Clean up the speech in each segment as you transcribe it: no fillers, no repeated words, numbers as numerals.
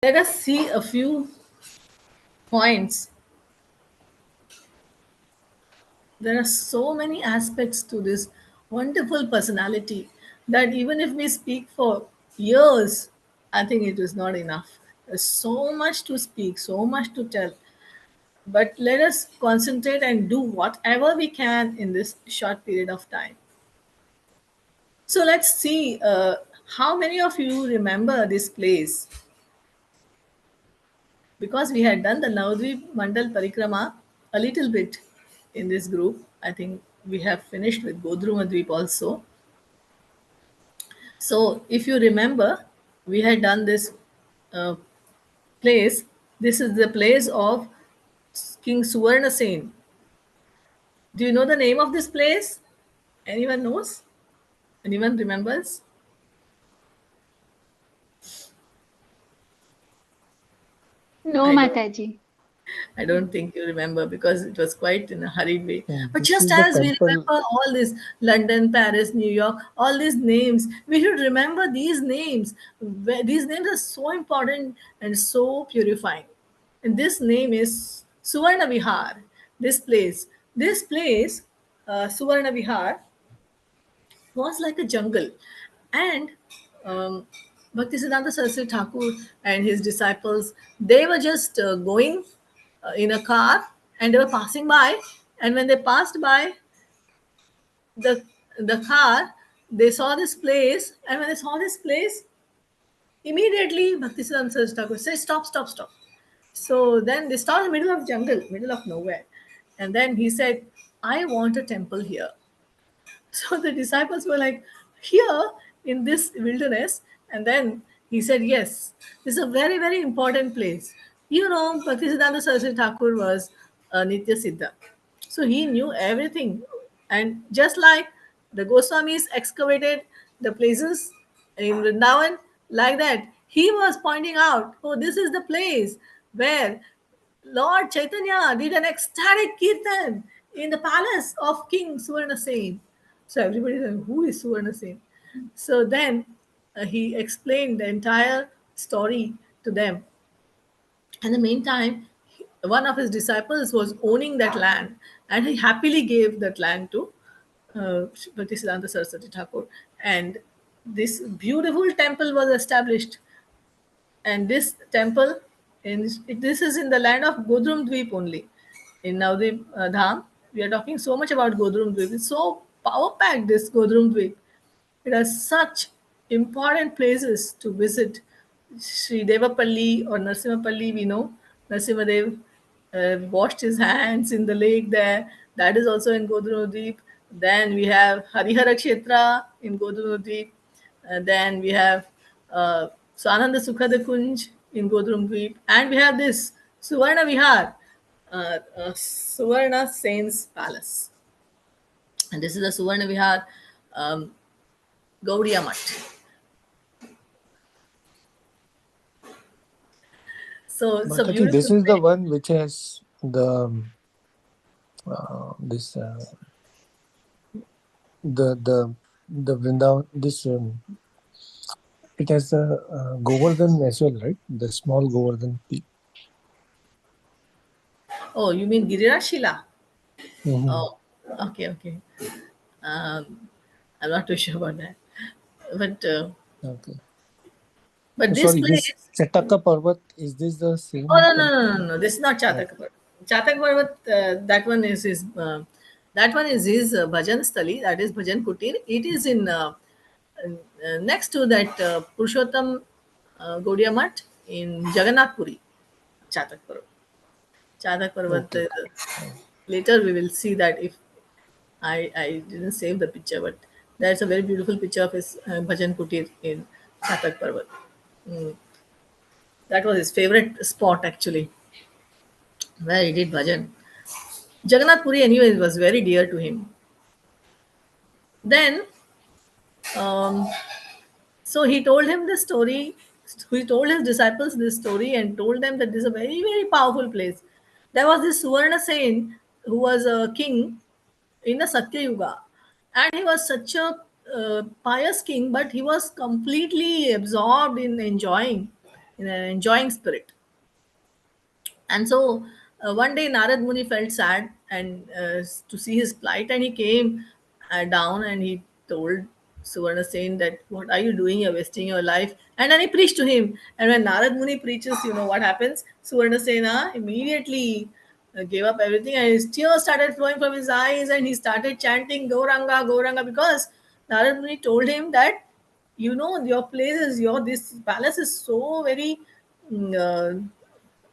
Let us see a few points. There are so many aspects to this wonderful personality that even if we speak for years, I think it is not enough. There's so much to speak, so much to tell. But let us concentrate and do whatever we can in this short period of time. So let's see how many of you remember this place, because we had done the Navadvip Mandal Parikrama a little bit in this group. I think we have finished with Godrumadvip also. So if you remember, we had done this uh, place. This is the place of King Suvarna Sen. Do you know the name of this place? Anyone knows? Anyone remembers? No, I don't. Mataji. I don't think you remember because it was quite in a hurried way. But This just is the as we temple. remember all this London, Paris, New York, all these names, we should remember these names. These names are so important and so purifying. And this name is Suvarna Vihar. This place, Suvarna Vihar, was like a jungle. And Bhaktisiddhanta Saraswati Thakur and his disciples, they were just going in a car and they were passing by. And when they passed by the, the car, they saw this place. And when they saw this place, immediately Bhaktisiddhanta Saraswati Thakur said, stop, stop, stop. So then they stopped in the middle of jungle, middle of nowhere. And then he said, I want a temple here. So the disciples were like, here in this wilderness. And then he said, yes, this is a very, very important place. You know, Bhaktisiddhanta Saraswati Thakur was a Nitya Siddha. So he knew everything. And just like the Goswamis excavated the places in Vrindavan, like that, he was pointing out, oh, this is the place where Lord Chaitanya did an ecstatic kirtan in the palace of King Suvarna Sen. So everybody said, who is Suvarna Sen? So then he explained the entire story to them. In the meantime, one of his disciples was owning that land, and he happily gave that land to Bhaktisiddhanta Saraswati Thakur. And this beautiful temple was established, and this temple this is in the land of Godrum Dweep only. In Navadvip Dham, we are talking so much about Godrum Dweep. It's so power packed, this Godrum Dweep. It has such important places to visit. Sri Devapalli or Narsimhapalli, we know. Narsimhadev washed his hands in the lake there. That is also in Godrunodip. Then we have Harihara Kshetra in Godrunodip. Then we have Swananda Sukhada Kunj in Godrumdvip. And we have this Suvarna Vihar, Suvarna Saint's Palace. And this is the Suvarna Vihar um, Gaudiya Mutt. So it's a Mataji, this beautiful is the place. one which has this the Vrindavan. This it has the Govardhan as well, right? The small Govardhan peak. Oh, you mean Girirashila? Mm-hmm. Oh, okay, okay. Um, I'm not too sure about that. But uh, Okay. but this Sorry, this place. Chataka Parvat, is this the Oh same no no temple? no no no! This is not Chatak Parvat. Chatak Parvat. That one is his. That one is his bhajan stali. That is bhajan kutir. It is in next to that Purushottam Gaudiya Mutt in Jagannath Puri. Chatak Parvat. Chatak Parvat. Okay, okay. Fine. Later we will see that if I didn't save the picture, but there's a very beautiful picture of his bhajan kutir in Chatak Parvat. Mm, that was his favorite spot actually, where he did bhajan. Jagannath Puri, anyway, was very dear to him. Then, um, so he told him this story. He told his disciples this story and told them that this is a very, very powerful place. There was this Suvarna Sen who was a king in the Satya Yuga, and he was such a pious king, but he was completely absorbed in enjoying. in an enjoying spirit. And so one day Narad Muni felt sad and to see his plight, and he came down and he told Suvarna Sen that what are you doing? You're wasting your life. And then he preached to him. And when Narad Muni preaches, you know what happens? Suvarna Sena immediately gave up everything, and his tears started flowing from his eyes, and he started chanting Gauranga, Gauranga, because Narad Muni told him that, you know, your place is your this palace is so very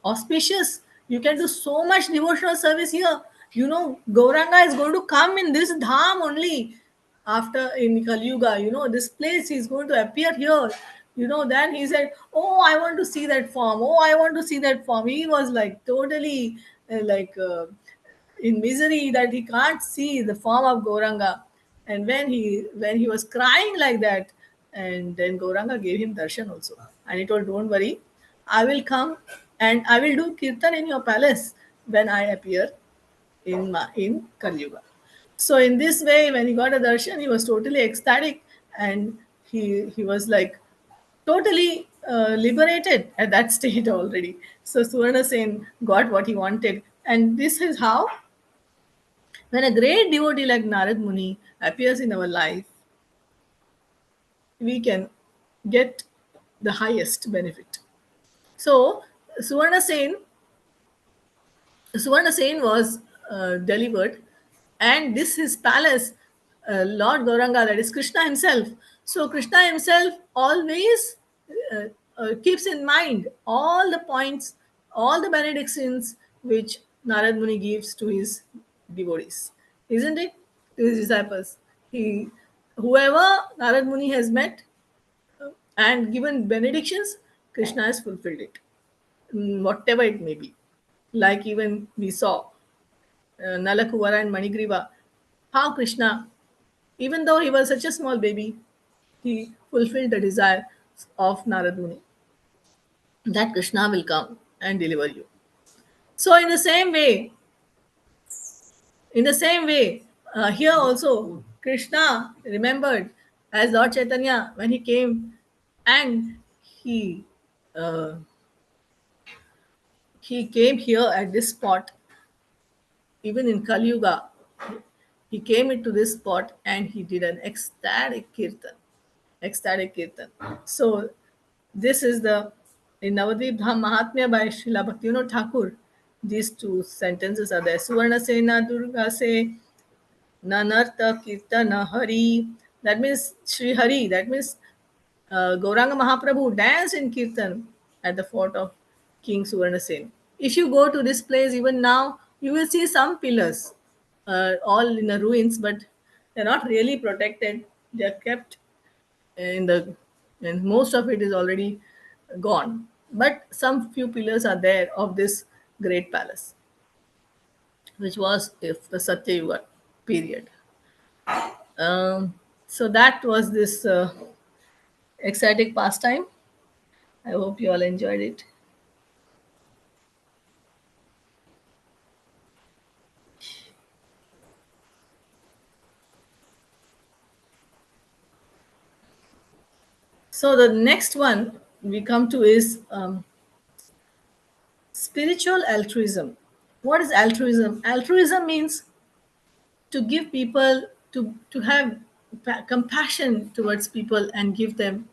auspicious. You can do so much devotional service here. You know, Gauranga is going to come in this dham only after in Kali Yuga. You know, this place is going to appear here. You know, then he said, "Oh, I want to see that form. Oh, I want to see that form." He was like totally in misery that he can't see the form of Gauranga. And when he was crying like that, and then Gauranga gave him darshan also, and he told, "Don't worry, I will come and I will do kirtan in your palace when I appear in Kali Yuga." So in this way, when he got a darshan, he was totally ecstatic, and he was like totally liberated at that state already. So Suvarna Sen got what he wanted, and this is how, when a great devotee like Narad Muni appears in our life, we can get the highest benefit. So Suvarna Sen Suvarna Sen was delivered, and this his palace, Lord Gauranga, that is Krishna himself. So Krishna himself always uh, keeps in mind all the points, all the benedictions which Narad Muni gives to his devotees, isn't it? To his disciples. He, whoever Narad Muni has met and given benedictions, Krishna has fulfilled it, whatever it may be. Like even we saw Nalakuvara and Manigriva, how Krishna, even though he was such a small baby, he fulfilled the desire of Narad Muni that Krishna will come and deliver you. So in the same way, here also Krishna remembered as Lord Chaitanya when he came, and he uh, he came here at this spot, even in Kali Yuga. He came into this spot and he did an ecstatic kirtan. Ecstatic kirtan. So this is the in Navadvip Dham Mahatmya by Srila Bhaktivinoda Thakur. These two sentences are there. Suvarna Sena Durga se Nanarta Kirtana Hari. That means Sri Hari. That means Gauranga Mahaprabhu danced in Kirtan at the fort of King Suvarnasen. If you go to this place even now, you will see some pillars, all in the ruins, but they're not really protected. They're kept in the, and most of it is already gone. But some few pillars are there of this great palace, which was if the Satya Yuga period. So that was this exciting pastime. I hope you all enjoyed it. So the next one we come to is spiritual altruism. What is altruism? Altruism means to give people, to have compassion towards people and give them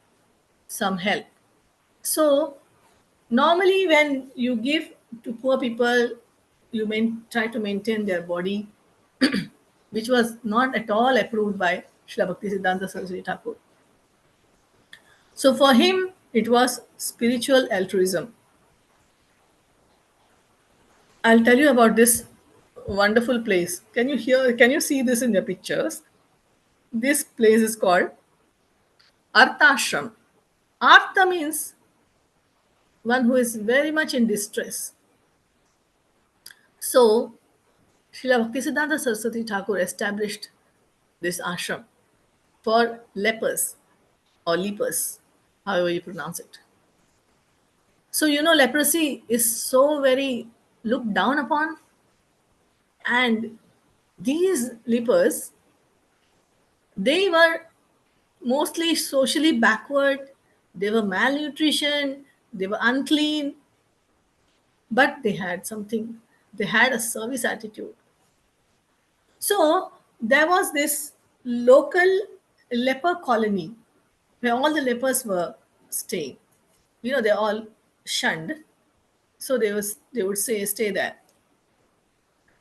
some help. So normally when you give to poor people, you try to maintain their body, which was not at all approved by Srila Bhakti Siddhanta Saraswati Thakur. So for him, it was spiritual altruism. I'll tell you about this wonderful place. Can you see this in the pictures? This place is called Arthashram. Artha means one who is very much in distress. So Srila Bhaktisiddhanta Saraswati Thakur established this ashram for lepers or lepers, however you pronounce it. So you know leprosy is so very looked down upon, and these lepers, they were mostly socially backward. They were malnutrition. They were unclean, but they had something. They had a service attitude. So there was this local leper colony where all the lepers were staying. They're all shunned. So they would say stay there.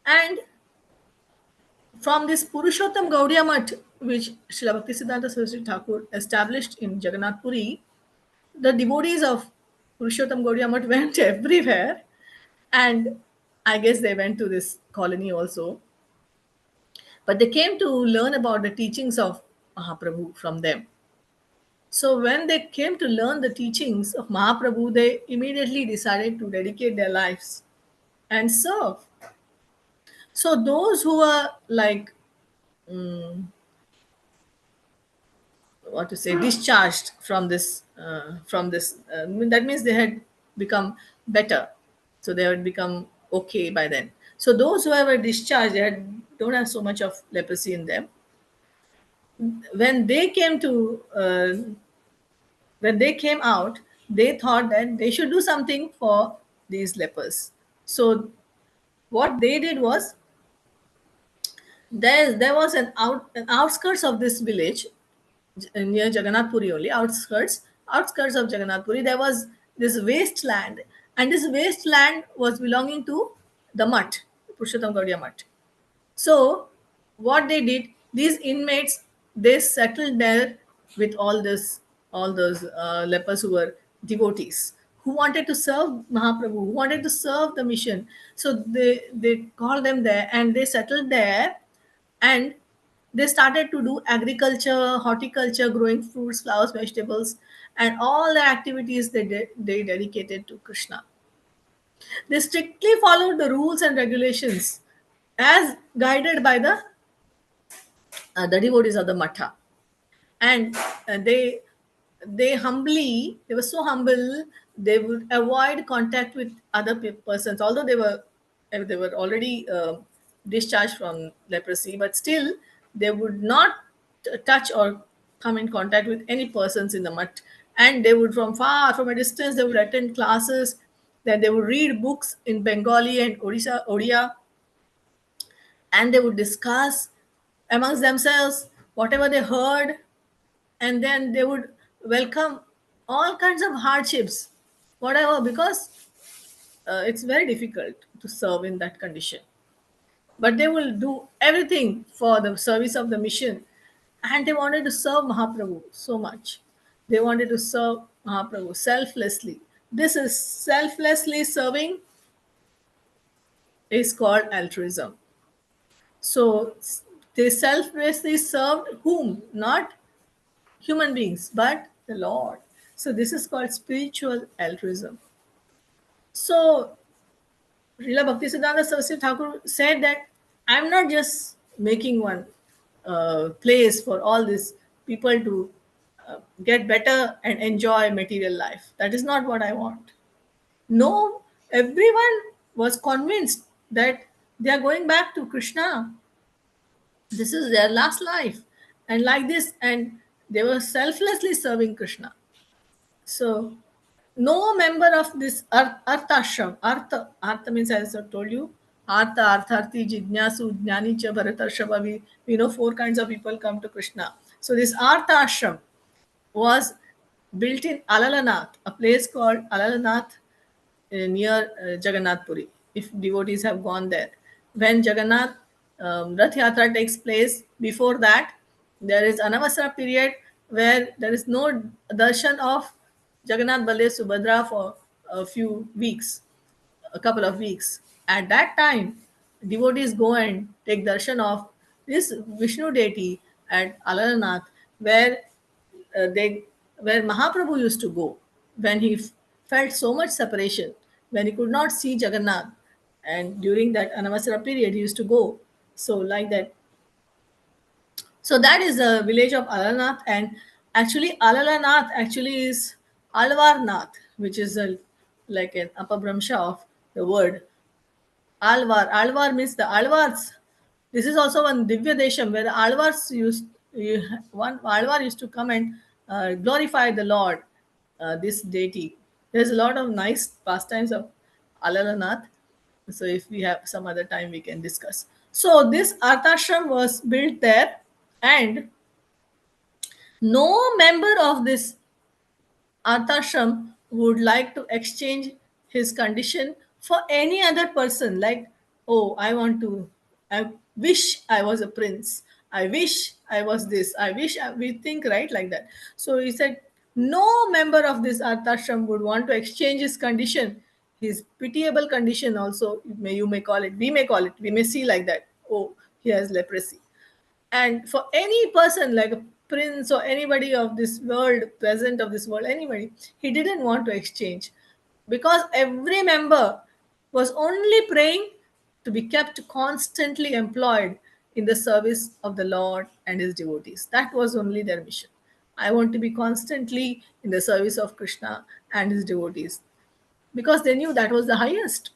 And from this Purushottam Gaudiya Math, which Srila Bhaktisiddhanta Saraswati Thakur established in Jagannath Puri, the devotees of Purushottam Gaudiya Math went everywhere, and I guess they went to this colony also. But they came to learn about the teachings of Mahaprabhu from them. So when they came to learn the teachings of Mahaprabhu, they immediately decided to dedicate their lives and serve. So those who were like, what to say, discharged from this, that means they had become better, so they had become okay by then. So those who were discharged, don't have so much of leprosy in them. When they came to when they came out, they thought that they should do something for these lepers. So what they did was, there was an outskirts of this village, near Jagannath Puri only, outskirts of Jagannath Puri, there was this wasteland, and this wasteland was belonging to the mutt, Purushottam Gaudiya mutt. So what they did, these inmates, they settled there with all those lepers who were devotees, who wanted to serve Mahaprabhu, who wanted to serve the mission. So they called them there, and they settled there, and they started to do agriculture, horticulture, growing fruits, flowers, vegetables, and all the activities they dedicated to Krishna. They strictly followed the rules and regulations as guided by the devotees of the Matha. And they were so humble, they would avoid contact with other persons, although they were already discharged from leprosy, but still they would not touch or come in contact with any persons in the mutt. And they would, from a distance, they would attend classes, then they would read books in Bengali and Odia, and they would discuss amongst themselves whatever they heard, and then they would welcome all kinds of hardships, whatever, because it's very difficult to serve in that condition. But they will do everything for the service of the mission, and they wanted to serve Mahaprabhu so much. They wanted to serve Mahaprabhu selflessly. This is selflessly serving, is called altruism. So they selflessly served whom? Not human beings, but the Lord. So this is called spiritual altruism. So Srila Bhaktisiddhanta Saraswati Thakur said that I'm not just making one place for all these people to get better and enjoy material life. That is not what I want. No, everyone was convinced that they are going back to Krishna. This is their last life. And like this, and they were selflessly serving Krishna. So, no member of this Arthashram, Artha means, as I told you, Artha, Artharthi, Jidnyasu, Jnani, Cha, Bharatarshava. We know four kinds of people come to Krishna. So, this Artha Ashram was built in Alalanath, a place called Alalanath near Jagannath Puri, if devotees have gone there. When Jagannath Rath Yatra takes place, before that, there is Anavasara period where there is no darshan of Jagannath Baladev Subhadra for a few weeks, a couple of weeks. At that time, devotees go and take darshan of this Vishnu deity at Alalanath, where they where Mahaprabhu used to go when he felt so much separation, when he could not see Jagannath, and during that Anavasara period, he used to go. So like that. So that is the village of Alalanath, and actually Alalanath actually is Alvarnath, which is like an apabhramsha of the word Alvar. Alvar means the Alvars. This is also one Divya Desham where the Alvars one Alvar used to come and glorify the Lord, this deity. There's a lot of nice pastimes of Alalanath. So if we have some other time, we can discuss. So this Arthashram was built there, and no member of this Arthashram would like to exchange his condition for any other person. Like, oh, I wish I was a prince. I wish I was this. We think, right, like that. So he said, no member of this Arthashram would want to exchange his condition, his pitiable condition also, you may call it, we may see like that. Oh, he has leprosy, and for any person like a prince or anybody of this world, present of this world, anybody, he didn't want to exchange, because every member was only praying to be kept constantly employed in the service of the Lord and his devotees. That was only their mission. I want to be constantly in the service of Krishna and his devotees, because they knew that was the highest.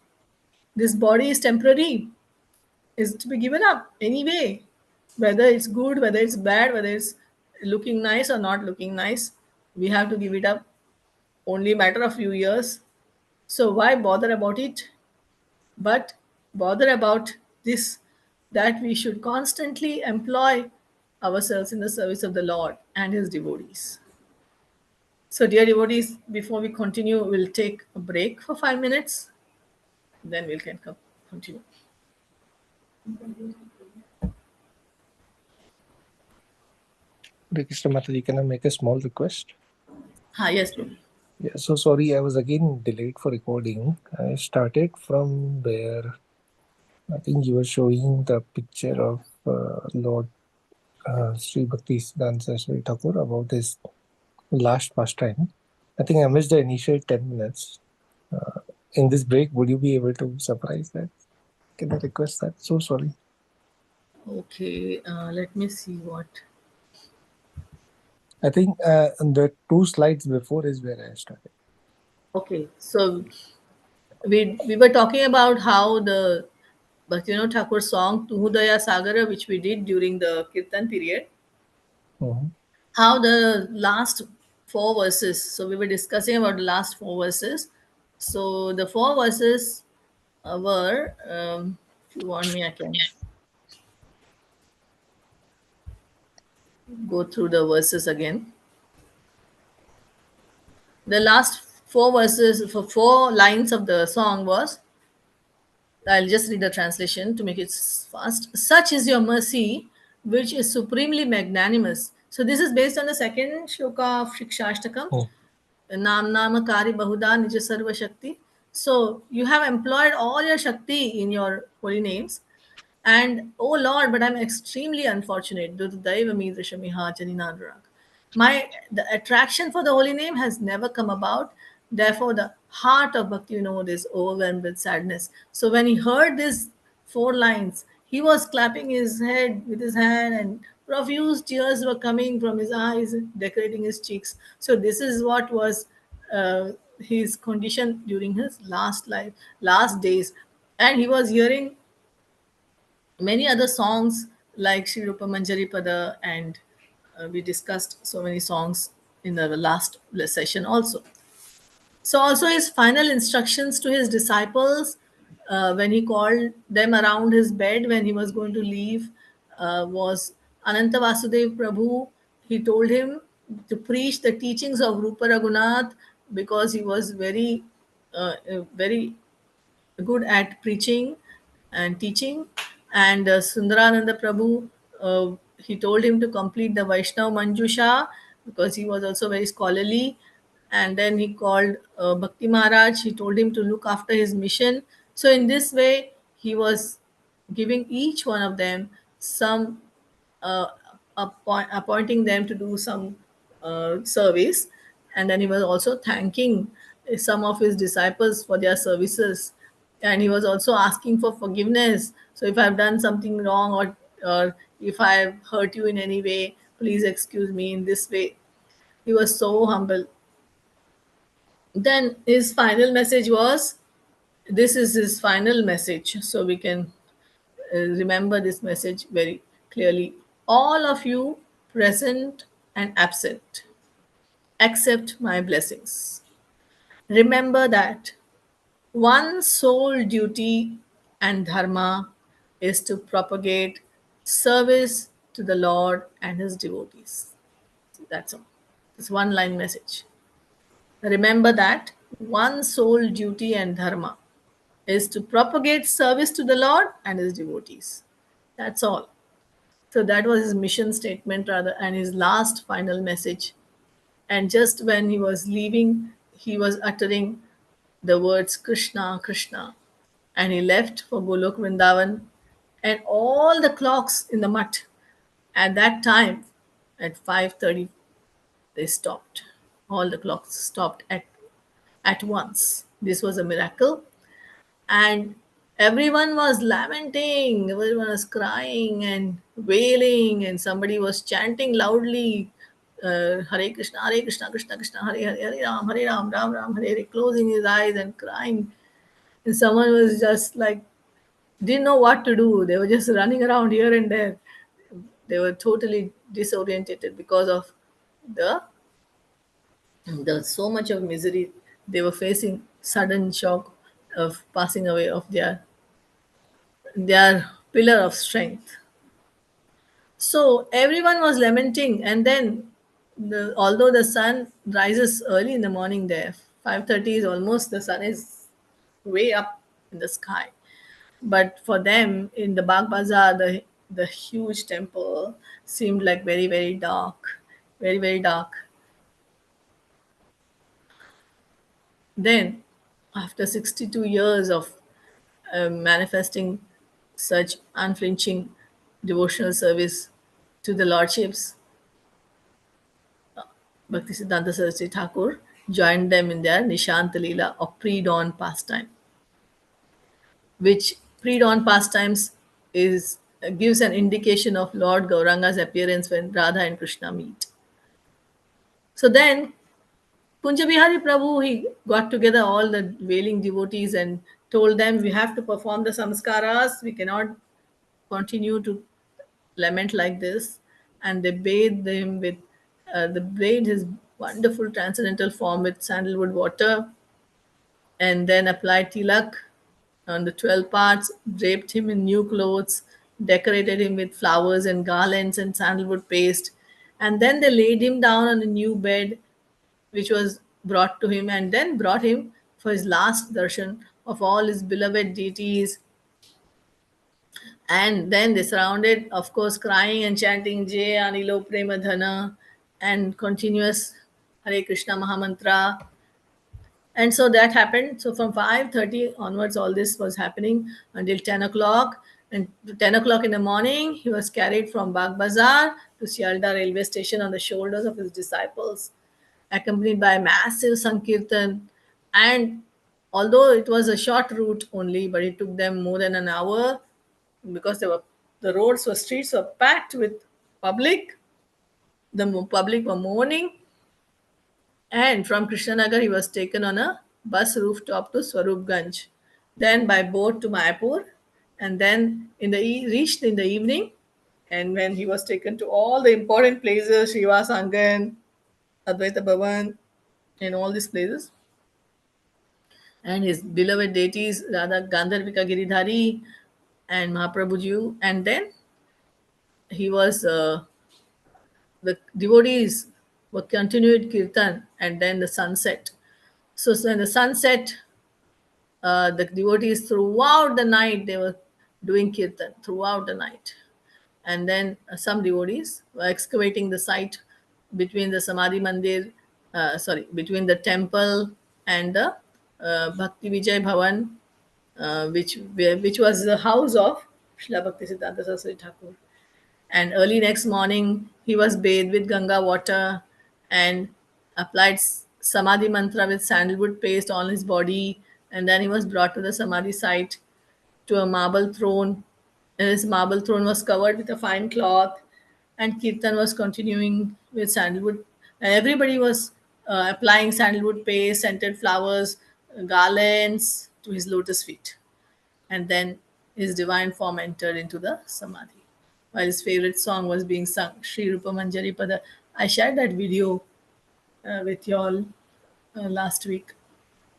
This body is temporary, is to be given up anyway, whether it's good, whether it's bad, whether it's looking nice or not looking nice, we have to give it up, only a matter of few years. So why bother about it, but bother about this, that we should constantly employ ourselves in the service of the Lord and his devotees. So dear devotees, before we continue, we'll take a break for 5 minutes, then we can continue. Hare Krishna Mataji, can I make a small request? Yes, Prabhu. Yeah, so sorry, I was again delayed for recording. I started from where I think you were showing the picture of Lord Sri Bhakti Siddhanta Saraswati Thakur about his last pastime. I think I missed the initial 10 minutes. In this break, would you be able to summarize that? Can I request that? So sorry. Okay, let me see what. I think the 2 slides before is where I started. Okay, so we were talking about how the Bhaktivinoda Thakur song Tuhudaya Sagara, which we did during the Kirtan period, Mhm. how the last four verses. So we were discussing about the last four verses. So the four verses were, if you want me, I can go through the verses again. The last four verses for four lines of the song was, I'll just read the translation to make it fast. Such is your mercy, which is supremely magnanimous. So this is based on the second shloka of Shikshashtakam. Oh, Nam Nama Kari Bahuda Nija Sarva Shakti. So you have employed all your Shakti in your holy names. And oh Lord, but I'm extremely unfortunate. The attraction for the holy name has never come about. Therefore, the heart of Bhakti Vinod is overwhelmed with sadness. So when he heard these four lines, he was clapping his head with his hand, and profuse tears were coming from his eyes, decorating his cheeks. So this is what was his condition during his last life, last days. And he was hearing many other songs like Sri Rupa Manjari Pada, and we discussed so many songs in the last session also. So, also his final instructions to his disciples when he called them around his bed when he was going to leave was Ananta Vasudev Prabhu. He told him to preach the teachings of Rupa Raghunath, because he was very good at preaching and teaching. And Sundarananda Prabhu, he told him to complete the Vaishnav Manjusha, because he was also very scholarly. And then he called Bhakti Maharaj, he told him to look after his mission. So, in this way, he was giving each one of them some uh, appointing them to do some service. And then he was also thanking some of his disciples for their services. And he was also asking for forgiveness. So if I've done something wrong, or if I've hurt you in any way, please excuse me in this way. He was so humble. Then his final message was, this is his final message. So we can remember this message very clearly. All of you present and absent, accept my blessings. Remember that one sole duty and dharma is to propagate service to the Lord and his devotees. That's all. It's one line message. Remember that one sole duty and dharma is to propagate service to the Lord and his devotees. That's all. So that was his mission statement, rather, and his last final message. And just when he was leaving, he was uttering the words Krishna, Krishna. And he left for Golok Vrindavan. And all the clocks in the mutt at that time, at 5:30, they stopped. All the clocks stopped at once. This was a miracle. And everyone was lamenting, everyone was crying and wailing, and somebody was chanting loudly, Hare Krishna, Hare Krishna, Krishna Krishna, Hare Hare, Hare Ram, Ram Ram, Hare Hare, closing his eyes and crying. And someone was just like, didn't know what to do. They were just running around here and there. They were totally disorientated because of the there was so much of misery. They were facing sudden shock of passing away of their pillar of strength. So everyone was lamenting, and then although the sun rises early in the morning there, 5:30 is almost the sun is way up in the sky. But for them in the Bagh Bazaar, the huge temple seemed like very very dark, very very dark. Then, after 62 years of manifesting such unflinching devotional service to the lordships, Bhaktisiddhanta Saraswati Thakur joined them in their Nishant Leela or pre-dawn pastime, which pre-dawn pastimes is gives an indication of Lord Gauranga's appearance when Radha and Krishna meet. So then Kunja Bihari Prabhu, he got together all the wailing devotees and told them, we have to perform the samskaras, we cannot continue to lament like this. And they bathed him with, they bathed his wonderful transcendental form with sandalwood water, and then applied tilak on the 12 parts, draped him in new clothes, decorated him with flowers and garlands and sandalwood paste. And then they laid him down on a new bed which was brought to him, and then brought him for his last darshan of all his beloved deities. And then they surrounded, of course, crying and chanting Jai Anilo Premadhana and continuous Hare Krishna Mahamantra. And so that happened. So from 5:30 onwards, all this was happening until 10 o'clock. And 10 o'clock in the morning, he was carried from Bagh Bazaar to Sialda railway station on the shoulders of his disciples, accompanied by massive Sankirtan. And although it was a short route only, but it took them more than an hour because the roads were streets were packed with public. The public were mourning, and from Krishnanagar, he was taken on a bus rooftop to Swarupganj, then by boat to Mayapur, and then reached in the evening. And when he was taken to all the important places, Shiva Sangan, Advaita Bhavan, and all these places, and his beloved deities, Radha Gandharvika Giridhari and Mahaprabhuji, and then he was the devotees were continued kirtan, and then the sunset. So when the sunset, the devotees throughout the night they were doing kirtan throughout the night. And then some devotees were excavating the site between the Samadhi Mandir, between the temple and the Bhakti Vijay Bhavan, which was the house of Srila Bhakti Siddhanta Saraswati Thakur. And early next morning, he was bathed with Ganga water and applied Samadhi mantra with sandalwood paste on his body. And then he was brought to the Samadhi site to a marble throne. And his marble throne was covered with a fine cloth. And Kirtan was continuing with sandalwood. And everybody was applying sandalwood paste, scented flowers, garlands to his lotus feet. And then his divine form entered into the samadhi while his favorite song was being sung, Sri Rupa Manjari Pada. I shared that video with y'all last week.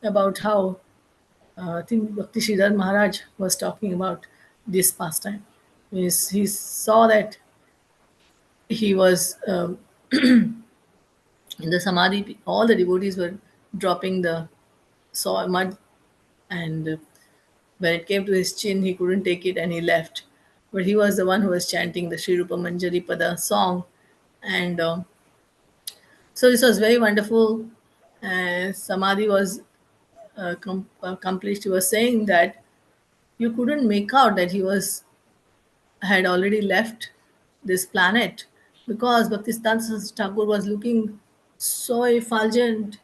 about how I think Bhakti Sridhar Maharaj was talking about this pastime. He saw that he was in the samadhi, all the devotees were dropping the soil mud, and when it came to his chin, he couldn't take it and he left. But he was the one who was chanting the Sri Rupa Manjari Pada song, and so this was very wonderful. And samadhi was accomplished. He was saying that you couldn't make out that he was had already left this planet because Bhaktisiddhanta Thakur was looking so effulgent.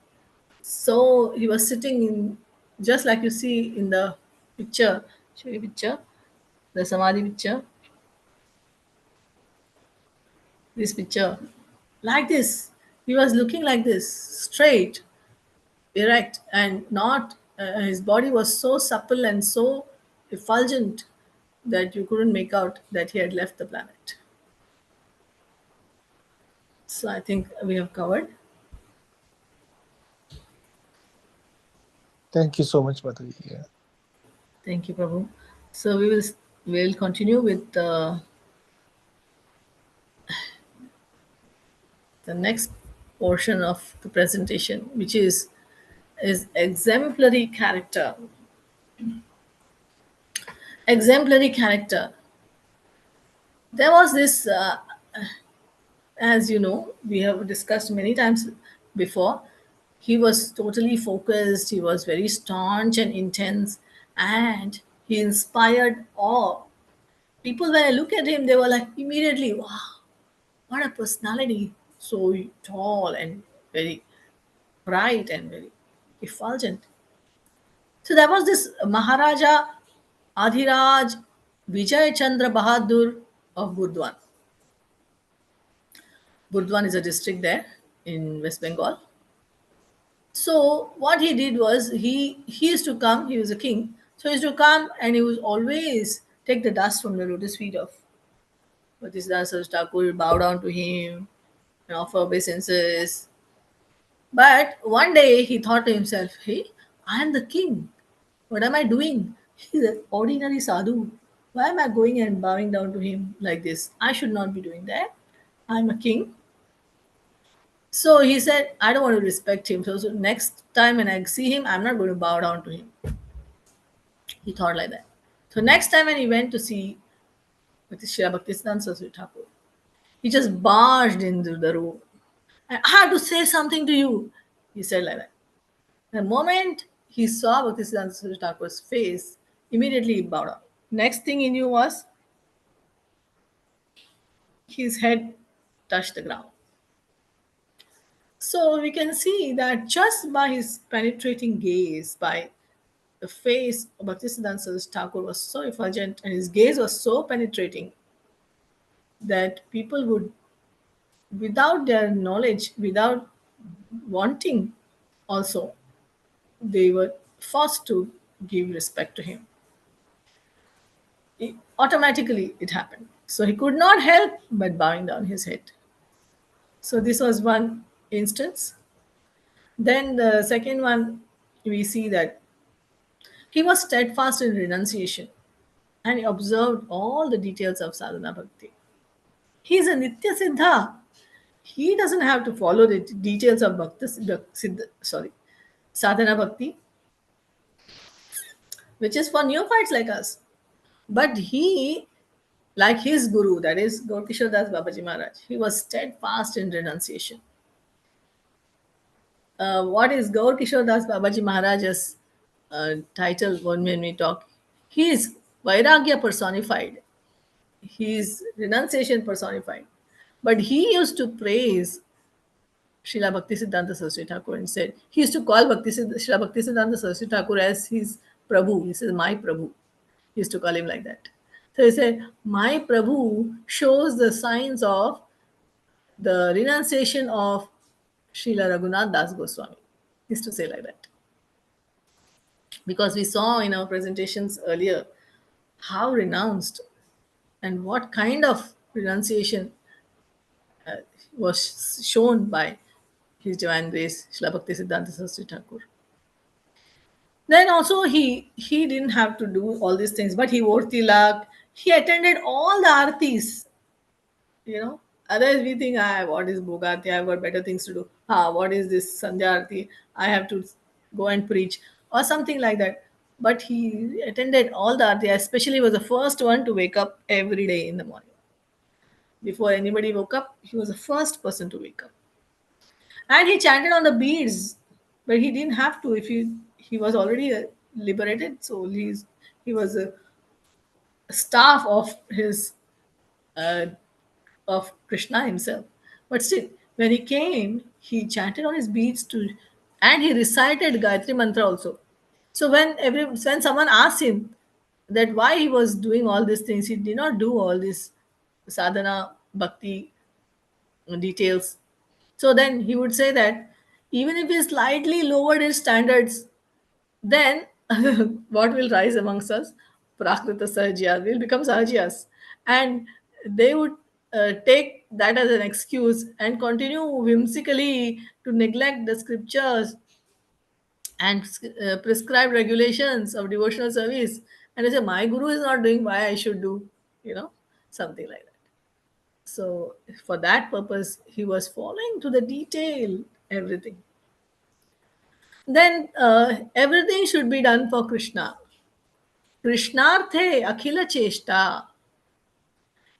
So he was sitting in, just like you see in the picture, show you picture, the Samadhi picture, this picture, like this. He was looking like this, straight, erect, and not, his body was so supple and so effulgent that you couldn't make out that he had left the planet. So I think we have covered. Thank you so much, Madhuri. Yeah. Thank you, Prabhu. So we'll continue with the next portion of the presentation, which is exemplary character. Exemplary character. There was this, as you know, we have discussed many times before. He was totally focused. He was very staunch and intense, and he inspired awe. People, when I look at him, they were like immediately, wow, what a personality! So tall and very bright and very effulgent. So there was this Maharaja Adhiraj Vijay Chandra Bahadur of Burdwan. Burdwan is a district there in West Bengal. So what he did was he used to come. He was a king, so he used to come and he would always take the dust from the lotus feet of Bhaktisiddhanta Thakur, bow down to him and offer obeisances. But one day he thought to himself, hey, I am the king. What am I doing? He's an ordinary sadhu. Why am I going and bowing down to him like this? I should not be doing that. I'm a king. So he said, I don't want to respect him. So next time when I see him, I'm not going to bow down to him. He thought like that. So next time when he went to see Srila Bhaktisiddhanta Saraswati Thakur, he just barged into the room. I have to say something to you. He said like that. The moment he saw Bhaktisiddhanta Saraswati Thakur's face, immediately he bowed down. Next thing he knew was his head touched the ground. So we can see that just by his penetrating gaze, by the face of Bhaktisiddhanta Saraswati Thakur was so effulgent and his gaze was so penetrating that people would, without their knowledge, without wanting also, they were forced to give respect to him. Automatically it happened. So he could not help but bowing down his head. So this was one instance. Then the second one, we see that he was steadfast in renunciation and he observed all the details of sadhana bhakti. He is a nitya siddha. He doesn't have to follow the details of sadhana bhakti, which is for neophytes like us. But he, like his guru, that is Gaurkishore Das Babaji Maharaj, he was steadfast in renunciation. What is Gaur Kishore Das Babaji Maharaj's title when we talk? He is Vairagya personified. He is renunciation personified. But he used to praise Srila Bhaktisiddhanta Saraswati Thakur and said, he used to call Srila Bhaktisiddhanta Saraswati Thakur as his Prabhu. He says, my Prabhu. He used to call him like that. So he said, my Prabhu shows the signs of the renunciation of Srila Raghunath Das Goswami. He used to say like that. Because we saw in our presentations earlier how renounced and what kind of renunciation was shown by His Divine Grace, Srila Bhakti Siddhanta Saraswati Thakur. Then also he didn't have to do all these things, but he wore tilak. He attended all the artis, you know. Otherwise we think, ah, what is bhogati, I've got better things to do. What is this sandhya arti, I have to go and preach, or something like that. But he attended all the arti, especially was the first one to wake up every day in the morning. Before anybody woke up, he was the first person to wake up. And he chanted on the beads, but he didn't have to. If he was already liberated, so he was a staff uh, of Krishna himself. But still, when he came, he chanted on his beads too, and he recited Gayatri mantra also. So when someone asked him that why he was doing all these things, he did not do all this sadhana bhakti details. So then he would say that even if he slightly lowered his standards, then what will rise amongst us? Prakrita Sahajiyas will become Sahajiyas. And they would take that as an excuse and continue whimsically to neglect the scriptures and prescribed regulations of devotional service. And they say, my guru is not doing, why I should do, you know, something like that. So, for that purpose, he was following to the detail everything. Then everything should be done for Krishna. Krishnarthe Akhila Cheshta.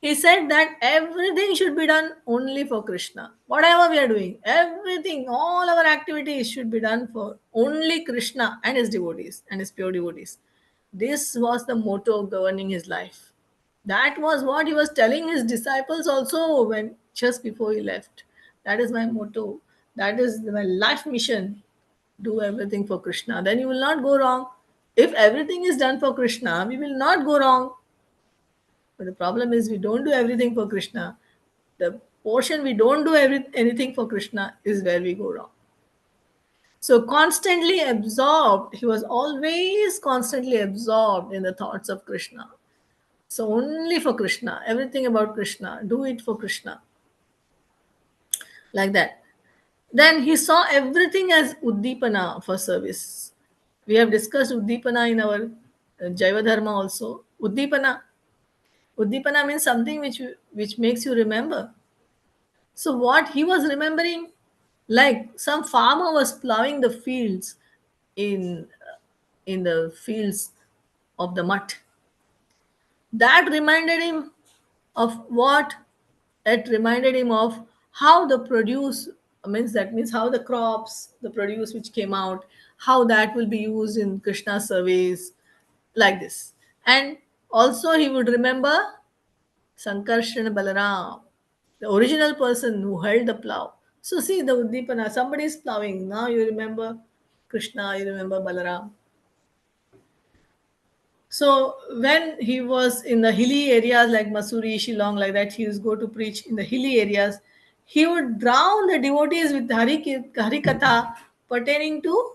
He said that everything should be done only for Krishna. Whatever we are doing, everything, all our activities should be done for only Krishna and his devotees and his pure devotees. This was the motto governing his life. That was what he was telling his disciples also when just before he left. That is my motto. That is my life mission. Do everything for Krishna. Then you will not go wrong. If everything is done for Krishna, we will not go wrong. But the problem is we don't do everything for Krishna. The portion we don't do anything for Krishna is where we go wrong. So constantly absorbed, he was always constantly absorbed in the thoughts of Krishna. So only for Krishna, everything about Krishna, do it for Krishna, like that. Then he saw everything as Uddipana for service. We have discussed Uddipana in our Jaiva Dharma also. Uddipana means something which makes you remember. So what he was remembering, like some farmer was plowing the fields in in the fields of the mutt. That reminded him of what? It reminded him of how the produce means, that means how the crops, the produce which came out, how that will be used in Krishna's service, like this. And also he would remember Sankarshan Balaram, the original person who held the plow. So see the Uddipana, somebody is plowing. Now you remember Krishna, you remember Balaram. So when he was in the hilly areas like Masuri, Shillong, like that, he used to go to preach in the hilly areas. He would drown the devotees with Hari Katha pertaining to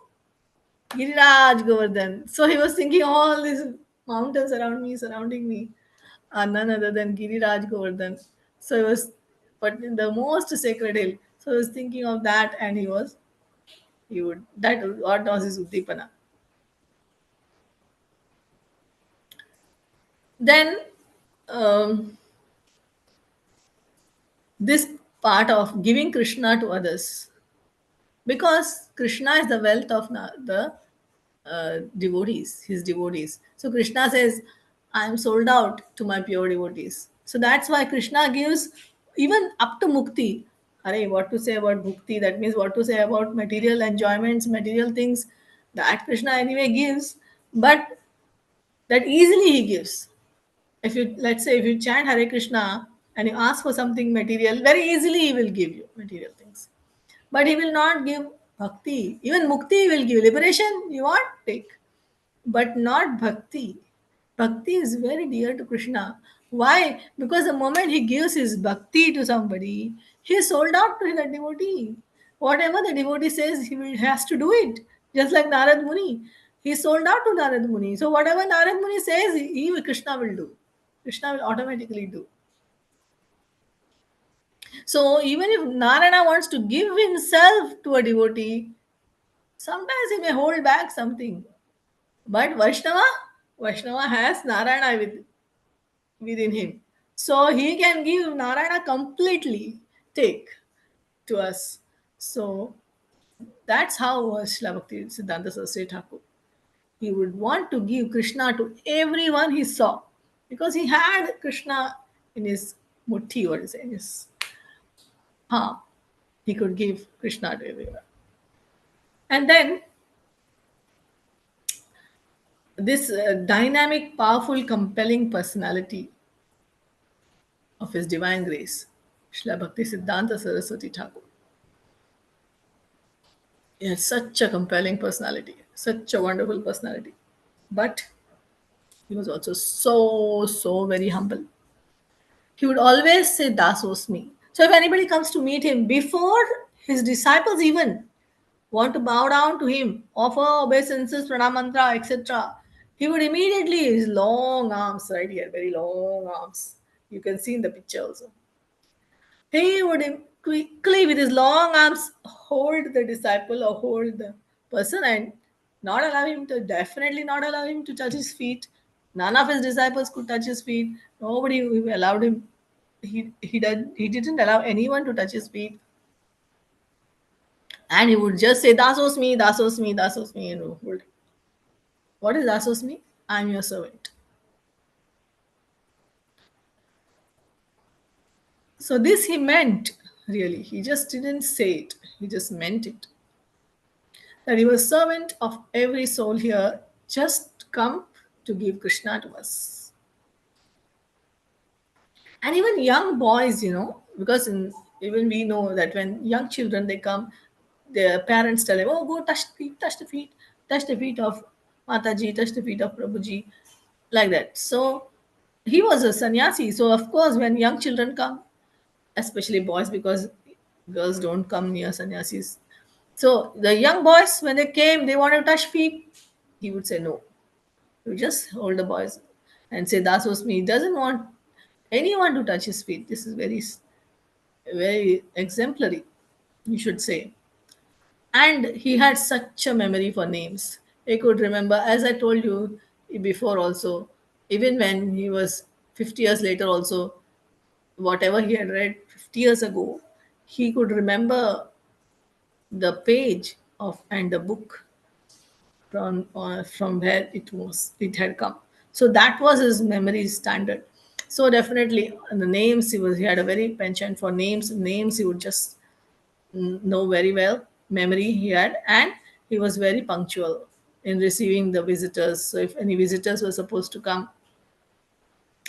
Giriraj Govardhan. So he was thinking all these mountains around me, surrounding me, are none other than Giriraj Govardhan. So he was, but in the most sacred hill. So he was thinking of that, and he would, that what was his Uddipana. Then um, this part of giving Krishna to others, because Krishna is the wealth of the devotees, his devotees. So Krishna says, I am sold out to my pure devotees. So that's why Krishna gives even up to mukti. Arey, what to say about mukti? That means what to say about material enjoyments, material things that Krishna anyway gives, but that easily he gives. If you, let's say, if you chant Hare Krishna and you ask for something material, very easily he will give you material things. But he will not give bhakti. Even mukti he will give. Liberation, you want? Take. But not bhakti. Bhakti is very dear to Krishna. Why? Because the moment he gives his bhakti to somebody, he is sold out to the devotee. Whatever the devotee says, has to do it. Just like Narad Muni. He is sold out to Narad Muni. So whatever Narad Muni says, Krishna will do. Krishna will automatically do. So even if Narayana wants to give himself to a devotee, sometimes he may hold back something. But Vaishnava has Narayana within him. So he can give Narayana completely, take to us. So that's how was Srila Bhakti Siddhanta Saraswati Thakur. He would want to give Krishna to everyone he saw because he had Krishna in his mutti, what is it, in his palm. He could give Krishna to everyone. And then this dynamic, powerful, compelling personality of His Divine Grace, Srila Bhakti Siddhanta Saraswati Thakur. He had such a compelling personality, such a wonderful personality. But he was also so very humble. He would always say, Dasosmi. So if anybody comes to meet him, before his disciples even want to bow down to him, offer obeisances, pranamantra, etc., he would immediately, his long arms, right here, very long arms. You can see in the picture also. He would quickly, with his long arms, hold the disciple or hold the person and not allow him to, definitely not allow him to touch his feet. None of his disciples could touch his feet. Nobody allowed him. He didn't allow anyone to touch his feet. And he would just say, Dasos me, Dasos me, Dasos me. What is Dasos me? I'm your servant. So this he meant, really. He just didn't say it. He just meant it. That he was servant of every soul here, just come to give Krishna to us. And even young boys, because even we know that when young children they come, their parents tell them, "Oh, go touch the feet, touch the feet, touch the feet of Mataji, touch the feet of Prabhuji," like that. So he was a sannyasi. So of course, when young children come, especially boys, because girls don't come near sannyasis. So the young boys, when they came, they wanted to touch feet. He would say no. You just hold the boys and say, "That was me." He doesn't want anyone to touch his feet. This is very exemplary, you should say. And he had such a memory for names. He could remember, as I told you before also, even when he was 50 years later also, whatever he had read 50 years ago, he could remember the page of and the book from where it had come. So that was his memory standard. So definitely the names he had a very penchant for names he would just know very well, memory he had, and he was very punctual in receiving the visitors. So if any visitors were supposed to come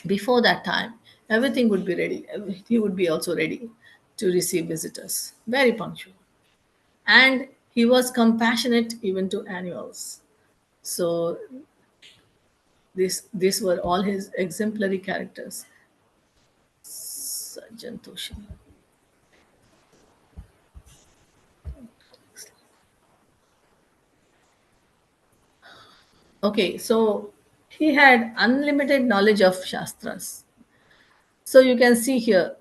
before that time, everything would be ready. He would be also ready to receive visitors, very punctual. And he was compassionate even to animals. So these were all his exemplary characters. Sajjantoshi. Okay, so he had unlimited knowledge of Shastras. So you can see here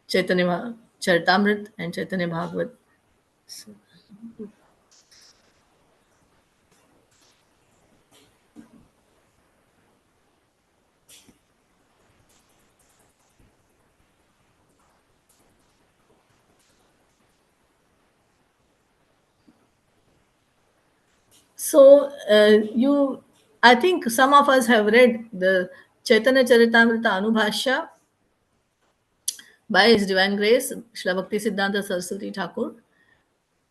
Chaitanya Charitamrit and Chaitanya Bhagavat. So I think some of us have read the Chaitanya Charitamrita Anubhashya by His Divine Grace, Srila Bhakti Siddhanta Saraswati Thakur,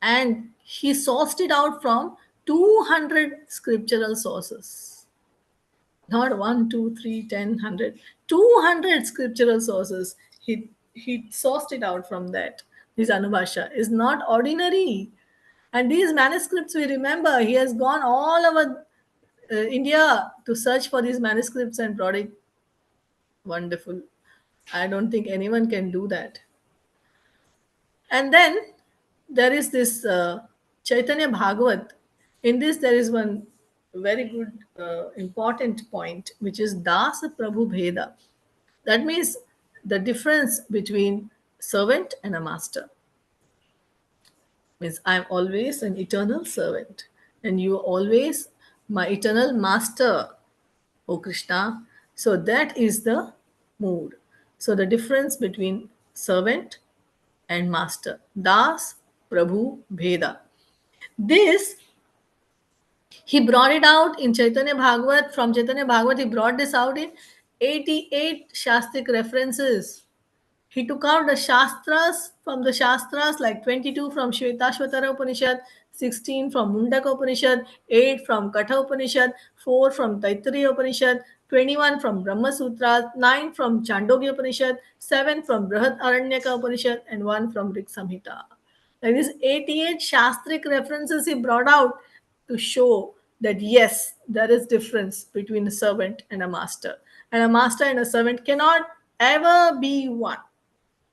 and he sourced it out from 200 scriptural sources. Not one, two, three, 10, 100, 200 scriptural sources. He sourced it out from that. His Anubhasha is not ordinary. And these manuscripts, we remember, he has gone all over India to search for these manuscripts and brought it. Wonderful. I don't think anyone can do that. And then there is this Chaitanya Bhagavat. In this, there is one very good, important point, which is Dasa Prabhu Bheda. That means the difference between servant and a master. Means I'm always an eternal servant. and you are always my eternal master, O Krishna. So that is the mood. So the difference between servant and master. Das, Prabhu, Bheda. This he brought it out in Chaitanya Bhagavat. From Chaitanya Bhagavat, he brought this out in 88 Shastric references. He took out the Shastras from the Shastras, like 22 from Shvetashvatara Upanishad, 16 from Mundaka Upanishad, 8 from Katha Upanishad, 4 from Taittiriya Upanishad, 21 from Brahma Sutras, 9 from Chandogya Upanishad, 7 from Brihad Aranyaka Upanishad, and 1 from Rig Samhita. Like these 88 Shastric references he brought out to show that yes, there is difference between a servant and a master. And a master and a servant cannot ever be one,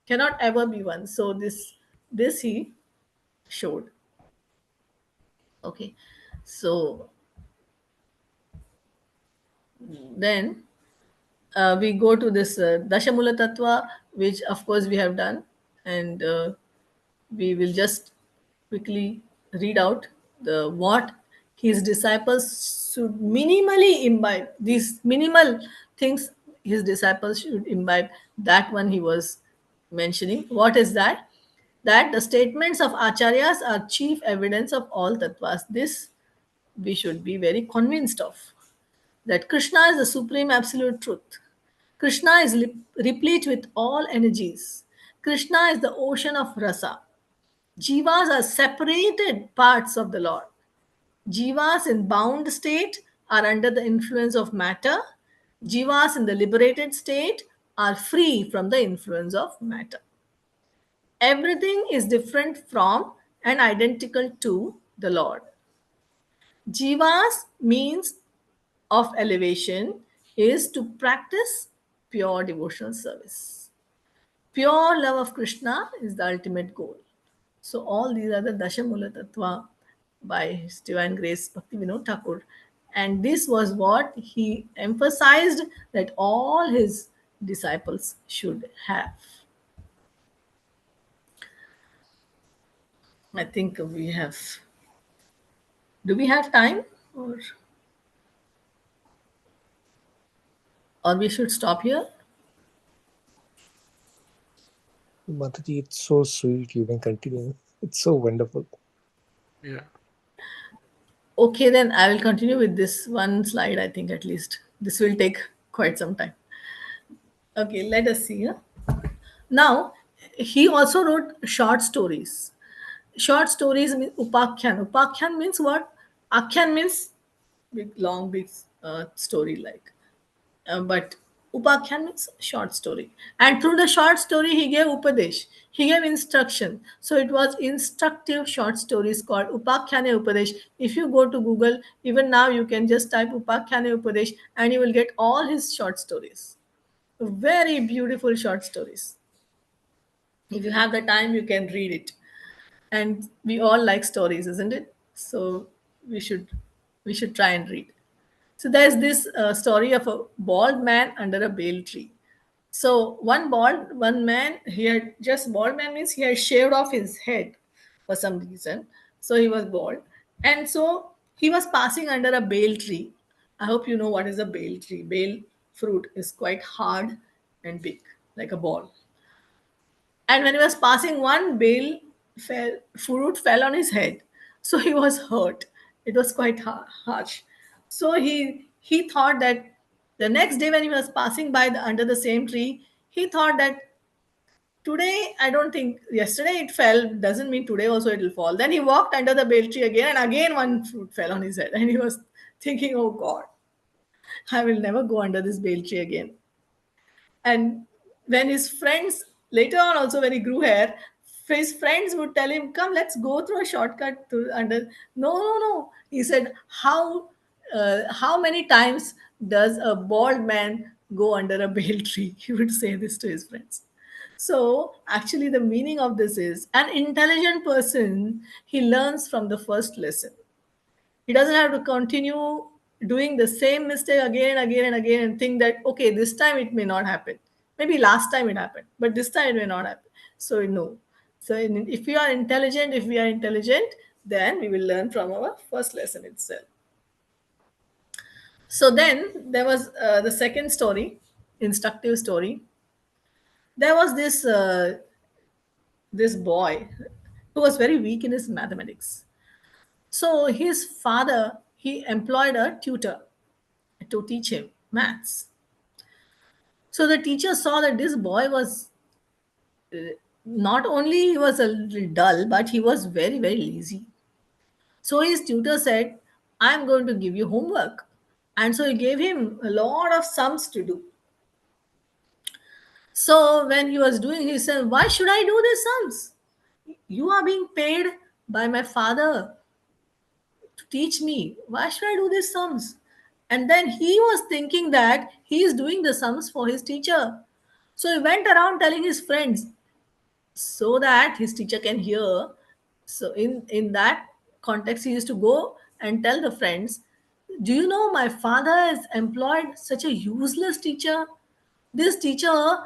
cannot ever be one. So this he showed. Okay, so then we go to this Dashamula Tattva, which of course we have done, and we will just quickly read out the what his disciples should minimally imbibe. These minimal things his disciples should imbibe. That one he was mentioning. What is that? That the statements of acharyas are chief evidence of all tattvas. This we should be very convinced of. That Krishna is the supreme absolute truth. Krishna is replete with all energies. Krishna is the ocean of rasa. Jivas are separated parts of the Lord. Jivas in bound state are under the influence of matter. Jivas in the liberated state are free from the influence of matter. Everything is different from and identical to the Lord. Jivas means of elevation is to practice pure devotional service. Pure love of Krishna is the ultimate goal. So all these are the Dashamula Tattva by His Divine Grace Bhakti Vinod Thakur. And this was what he emphasized that all his disciples should have. I think we have. Do we have time, or we should stop here? Mataji, it's so sweet. You can continue. It's so wonderful. Yeah. Okay, then I will continue with this one slide. I think at least this will take quite some time. Okay, let us see. Now, he also wrote short stories. Short stories mean upakhyan. Upakhyan means what? Akhyan means big, long, big story like. But upakhyan means short story. And through the short story, he gave upadesh. He gave instruction. So it was instructive short stories called upakhyane upadesh. If you go to Google, even now you can just type upakhyane upadesh and you will get all his short stories. Very beautiful short stories. If you have the time, you can read it. And we all like stories, isn't it? So we should we should try and read. So there's this story of a bald man under a bale tree. So one man, he had just bald man means he had shaved off his head for some reason. So he was bald, and so he was passing under a bale tree. I hope you know what is a bale tree. Bale fruit is quite hard and big, like a ball. And when he was passing, one fruit fell on his head. So he was hurt. It was quite harsh. So he thought that the next day when he was passing by under the same tree, he thought that today, I don't think yesterday it fell, doesn't mean today also it will fall. Then he walked under the bale tree again, and again one fruit fell on his head. And he was thinking, oh God, I will never go under this bale tree again. And when his friends, later on also when he grew hair, his friends would tell him, come, let's go through a shortcut to under. No, no, no. He said, how many times does a bald man go under a bale tree? He would say this to his friends. So actually the meaning of this is an intelligent person, he learns from the first lesson. He doesn't have to continue doing the same mistake again and again and again and think that, okay, this time it may not happen. Maybe last time it happened, but this time it may not happen. So, no. So, if we are intelligent, Then we will learn from our first lesson itself. So then there was the second story, instructive story. There was this boy who was very weak in his mathematics. So his father, he employed a tutor to teach him maths. So the teacher saw that this boy was not only he was a little dull, but he was very very lazy. So his tutor said, "I'm going to give you homework," and so he gave him a lot of sums to do. So when he was doing, he said, "Why should I do these sums? You are being paid by my father to teach me. Why should I do these sums?" And then he was thinking that he is doing the sums for his teacher. So he went around telling his friends so that his teacher can hear. So in that context, he used to go and tell the friends, "Do you know my father has employed such a useless teacher? This teacher,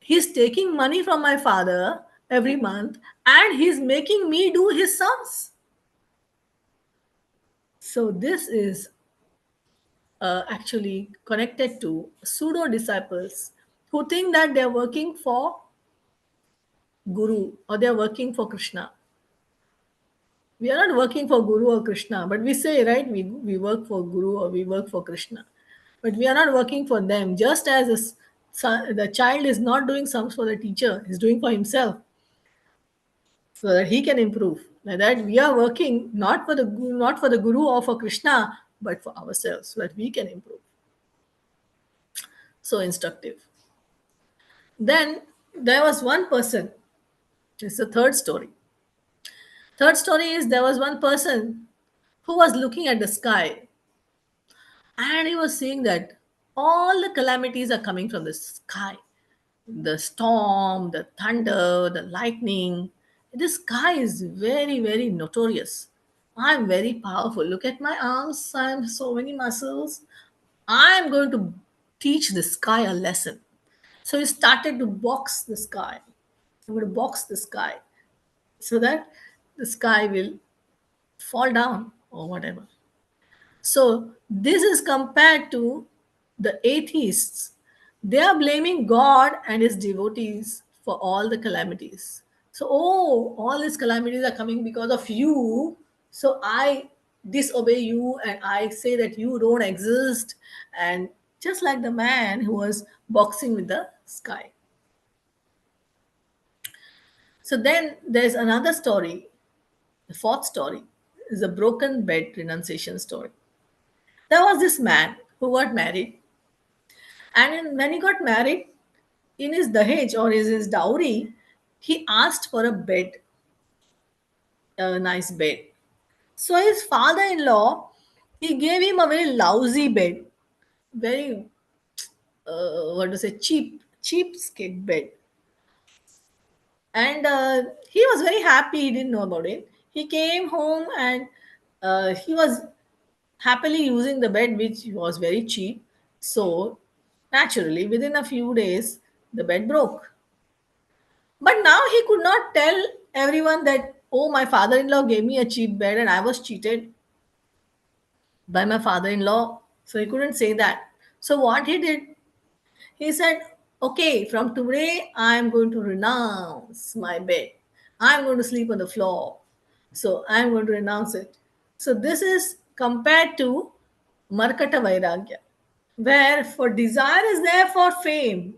he's taking money from my father every month and he's making me do his sums." So this is actually connected to pseudo disciples who think that they're working for Guru or they're working for Krishna. We are not working for Guru or Krishna, but we say, right, we work for Guru or we work for Krishna. But we are not working for them. Just as the child is not doing sums for the teacher, he's doing for himself so that he can improve. Like that, we are working not for the Guru or for Krishna, but for ourselves so that we can improve. So instructive. Then there was one person. It's the third story. Third story is there was one person who was looking at the sky and he was seeing that all the calamities are coming from the sky. The storm, the thunder, the lightning. The sky is very, very notorious. I'm very powerful. Look at my arms. I have so many muscles. I'm going to teach the sky a lesson. So he started to box the sky. I'm going to box the sky so that the sky will fall down or whatever. So this is compared to the atheists. They are blaming God and his devotees for all the calamities. So, oh, all these calamities are coming because of you. So I disobey you and I say that you don't exist. And just like the man who was boxing with the sky. So then there's another story. The fourth story is a broken bed renunciation story. There was this man who got married, and when he got married, in his dahej or his dowry, he asked for a bed, a nice bed. So his father-in-law, he gave him a very lousy bed, very what to say, cheapskate bed, and he was very happy. He didn't know about it. He came home and he was happily using the bed, which was very cheap. So, naturally, within a few days, the bed broke. But now he could not tell everyone that, oh, my father in law gave me a cheap bed and I was cheated by my father in law. So, he couldn't say that. So, what he did, he said, okay, from today, I'm going to renounce my bed. I'm going to sleep on the floor. So, I'm going to renounce it. So, this is compared to Markata Vairagya, where for desire is there for fame,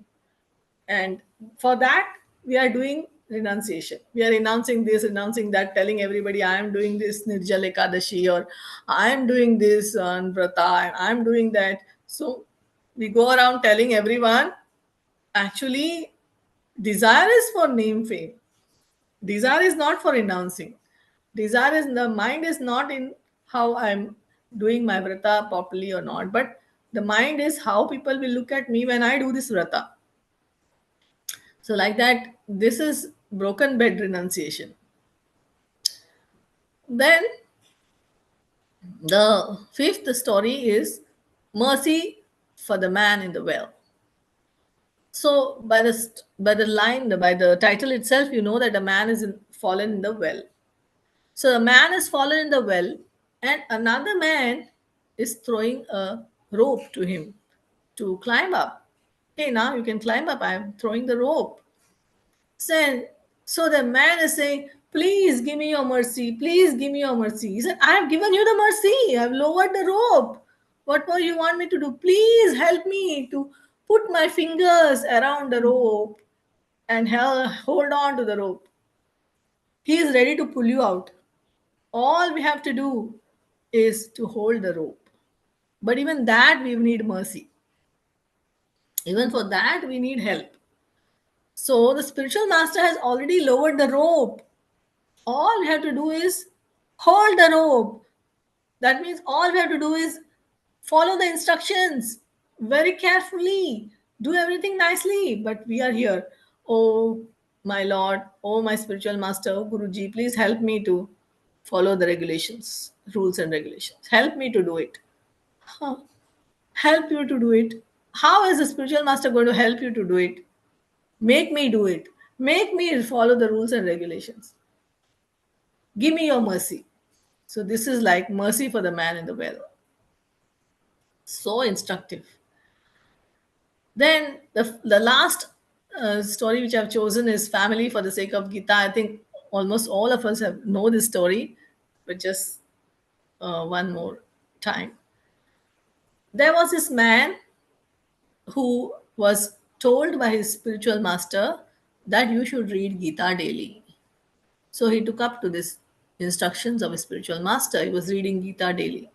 and for that we are doing renunciation. We are renouncing this, renouncing that, telling everybody I am doing this Nirjala Ekadashi or I am doing this on Vrata and I am doing that. So we go around telling everyone actually desire is for name fame. Desire is not for renouncing. Desire is the mind is not in how I'm doing my vrata properly or not, but the mind is how people will look at me when I do this vrata. So, like that, this is broken bed renunciation. Then the fifth story is mercy for the man in the well. So, by the line, by the title itself, you know that a man is fallen in the well. So the man is fallen in the well, and another man is throwing a rope to him to climb up. Hey, now you can climb up. I'm throwing the rope. So, so the man is saying, please give me your mercy. Please give me your mercy. He said, I have given you the mercy. I have lowered the rope. What more you want me to do? Please help me to put my fingers around the rope and hold on to the rope. He is ready to pull you out. All we have to do is to hold the rope. But even that, we need mercy. Even for that, we need help. So the spiritual master has already lowered the rope. All we have to do is hold the rope. That means all we have to do is follow the instructions very carefully, do everything nicely. But we are here. Oh, my Lord, oh, my spiritual master, oh, Guruji, please help me to follow the regulations, rules and regulations. Help me to do it. Huh. Help you to do it. How is the spiritual master going to help you to do it? Make me do it. Make me follow the rules and regulations. Give me your mercy. So, this is like mercy for the man in the well. So instructive. Then the last story which I've chosen is family for the sake of Gita. I think almost all of us have know this story, but just one more time. There was this man who was told by his spiritual master that you should read Gita daily. So he took up to this instructions of his spiritual master. He was reading Gita daily.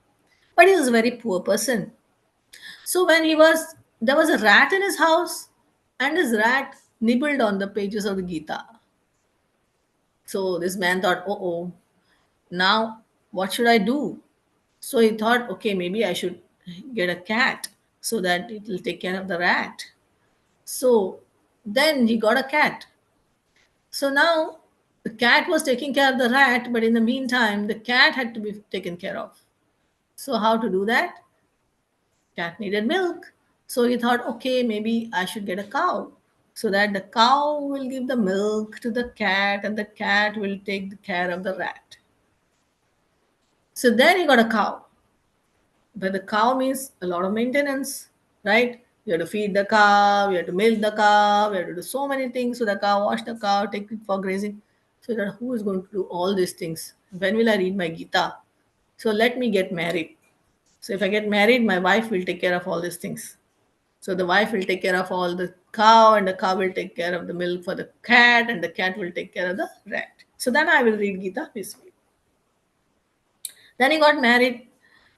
But he was a very poor person. So there was a rat in his house, and his rat nibbled on the pages of the Gita. So this man thought, oh, now what should I do? So he thought, okay, maybe I should get a cat so that it will take care of the rat. So then he got a cat. So now the cat was taking care of the rat, but in the meantime, the cat had to be taken care of. So how to do that? Cat needed milk. So he thought, okay, maybe I should get a cow so that the cow will give the milk to the cat and the cat will take the care of the rat. So then he got a cow. But the cow means a lot of maintenance, right? You have to feed the cow, you have to milk the cow, you have to do so many things. So the cow, wash the cow, take it for grazing. So that who is going to do all these things? When will I read my Gita? So let me get married. So if I get married, my wife will take care of all these things. So the wife will take care of all the cow, and the cow will take care of the milk for the cat, and the cat will take care of the rat. So then I will read Gita peacefully. Then he got married.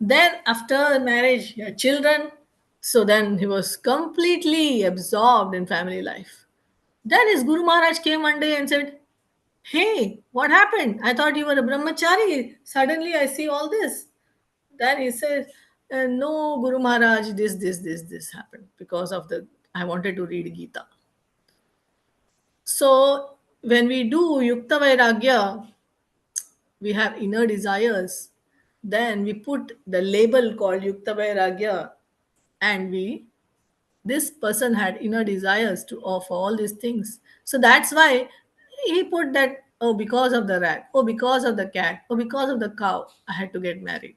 Then after the marriage, he had children. So then he was completely absorbed in family life. Then his Guru Maharaj came one day and said, hey, what happened? I thought you were a brahmachari. Suddenly I see all this. Then he said, no, Guru Maharaj, this happened because of I wanted to read Gita. So when we do Yukta Vairagya, we have inner desires. Then we put the label called Yukta Vairagya, and this person had inner desires to offer all these things. So that's why he put that, oh, because of the rat, oh, because of the cat, oh, because of the cow, I had to get married.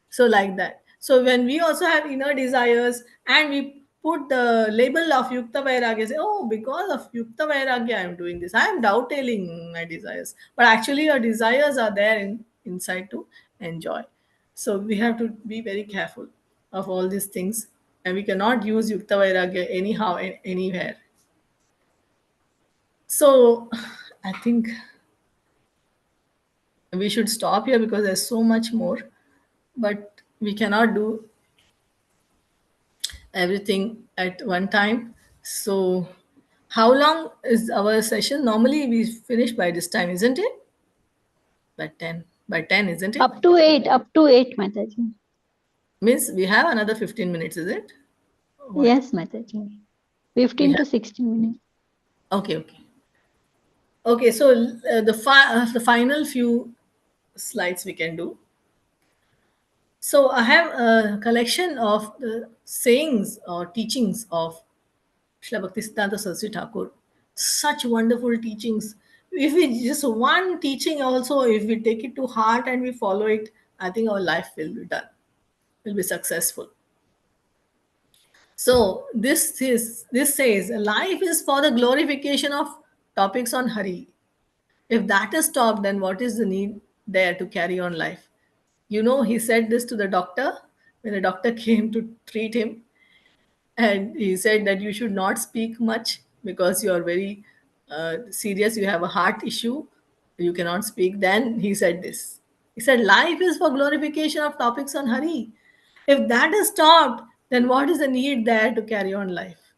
So, like that. So, when we also have inner desires and we put the label of Yukta Vairagya, say, oh, because of Yukta Vairagya, I am doing this. I am doubting my desires. But actually, your desires are there inside to enjoy. So, we have to be very careful of all these things, and we cannot use Yukta Vairagya anyhow, anywhere. So, I think we should stop here because there's so much more, but we cannot do everything at one time. So, how long is our session? Normally, we finish by this time, isn't it? By 10. By 10, isn't it? Up to 8, Mataji. Means we have another 15 minutes, is it? What? Yes, Mataji. We 15 have. to 16 minutes. Okay, okay. Okay, so the final few slides we can do. So I have a collection of the sayings or teachings of Srila Bhaktisiddhanta Saraswati Thakur. Such wonderful teachings. If we just one teaching also, if we take it to heart and we follow it, I think our life will be done, will be successful. So this says life is for the glorification of topics on Hari. If that is stopped, then what is the need there to carry on life? You know, he said this to the doctor when the doctor came to treat him, and he said that you should not speak much because you are very serious, you have a heart issue, you cannot speak. Then he said this. He said, life is for glorification of topics on Hari. If that is stopped, then what is the need there to carry on life?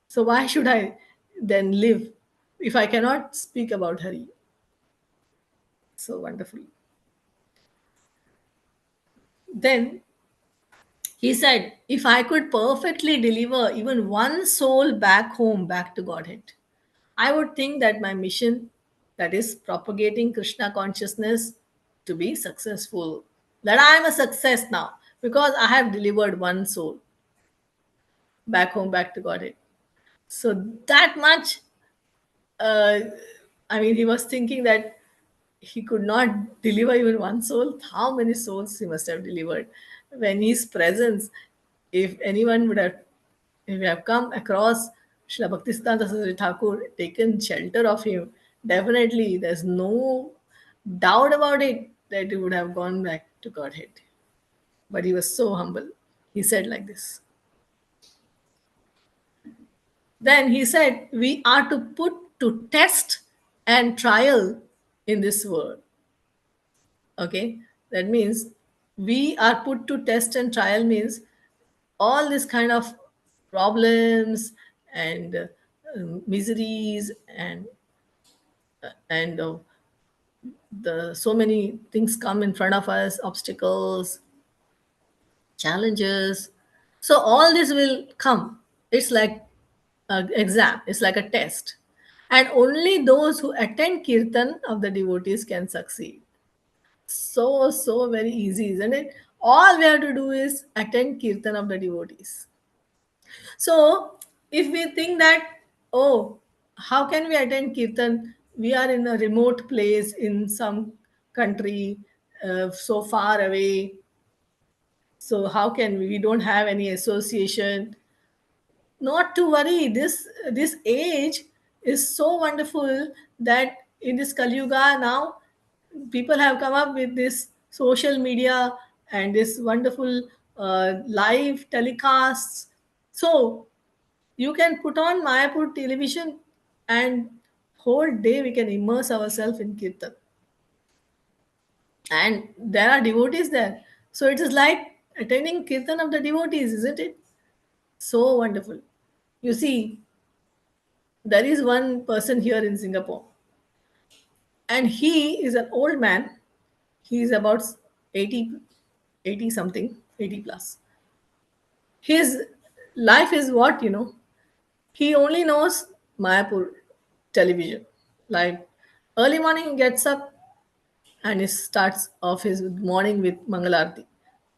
So why should I then live if I cannot speak about Hari? So wonderful. Then he said, if I could perfectly deliver even one soul back home, back to Godhead, I would think that my mission, that is propagating Krishna consciousness, to be successful. That I am a success now because I have delivered one soul back home, back to Godhead. So that much, uh, I mean, he was thinking that he could not deliver even one soul. How many souls he must have delivered when his presence, if anyone would have, if we have come across Srila Bhaktisiddhanta Saraswati Thakur, taken shelter of him, definitely there's no doubt about it that he would have gone back to Godhead. But he was so humble. He said like this. Then he said, we are to put to test and trial in this world. Okay, that means we are put to test and trial means all this kind of problems and miseries and the so many things come in front of us, obstacles, challenges. So all this will come. It's like an exam, it's like a test. And only those who attend kirtan of the devotees can succeed. So very easy, isn't it? All we have to do is attend kirtan of the devotees. So if we think that, oh, how can we attend kirtan? We are in a remote place in some country, so far away. So how can we don't have any association? Not to worry. This age is so wonderful that in this Kali Yuga now people have come up with this social media and this wonderful live telecasts. So you can put on Mayapur television and whole day we can immerse ourselves in kirtan. And there are devotees there. So it is like attending kirtan of the devotees, isn't it? So wonderful. You see, there is one person here in Singapore, and he is an old man. He is about 80, 80 something, 80 plus. His life is what, you know, he only knows Mayapur television. Like early morning, he gets up and he starts off his morning with Mangalarti.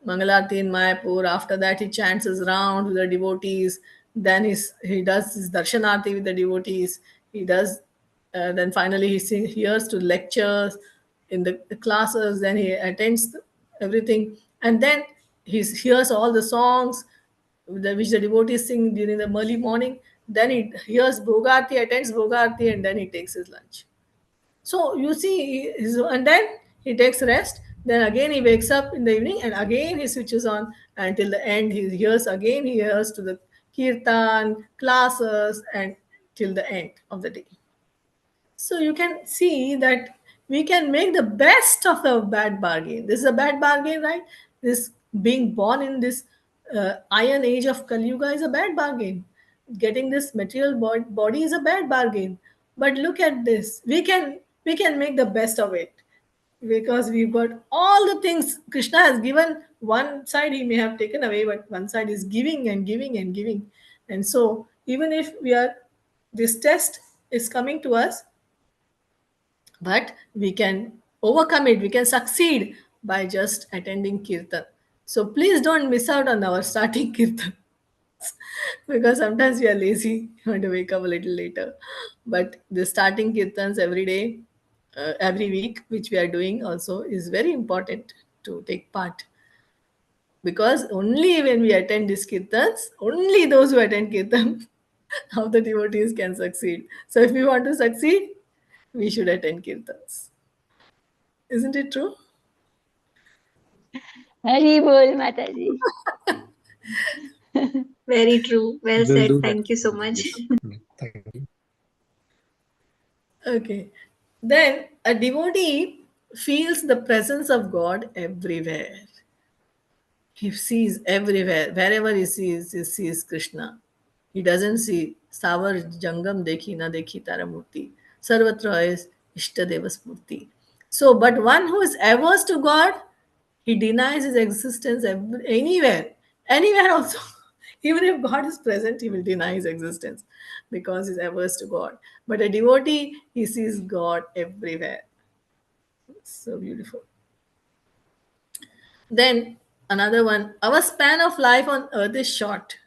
Mangalarti in Mayapur. After that, he chants his round with the devotees. Then he does his darshanarti with the devotees. He does. Then finally, hears to lectures in the classes. Then he attends everything, and then he hears all the songs which the devotees sing during the early morning. Then he hears Bhogarti, attends Bhogarti, and then he takes his lunch. So you see, and then he takes rest. Then again he wakes up in the evening, and again he switches on until the end. He hears again. He hears to the kirtan classes and till the end of the day. So you can see that we can make the best of a bad bargain. This is a bad bargain, right? This being born in this iron age of Kali Yuga is a bad bargain. Getting this material body is a bad bargain. But look at this. We can make the best of it because we've got all the things Krishna has given. One side he may have taken away, but one side is giving and giving and giving. And so even if we are this test is coming to us, but we can overcome it, we can succeed by just attending kirtan. So please don't miss out on our starting kirtan. because sometimes we are lazy, we want to wake up a little later. But the starting kirtans every day, every week, which we are doing also, is very important to take part, because only when we attend these kirtans, only those who attend kirtan of the devotees can succeed. So if we want to succeed, we should attend kirtans. Isn't it true? Hari bol, Mataji. Very true. Well We'll said. do that. Thank you so much. Yes. Thank you. Okay. Then a devotee feels the presence of God everywhere. He sees everywhere. Wherever he sees Krishna. He doesn't see Savar Jangam Dekhi Na Dekhi Tara Murti. Sarvatra is Ishtadeva Smurti. So, but one who is averse to God, he denies his existence anywhere. Anywhere also. Even if God is present, he will deny his existence because he's averse to God. But a devotee, he sees God everywhere. So beautiful. Then another one, our span of life on earth is short,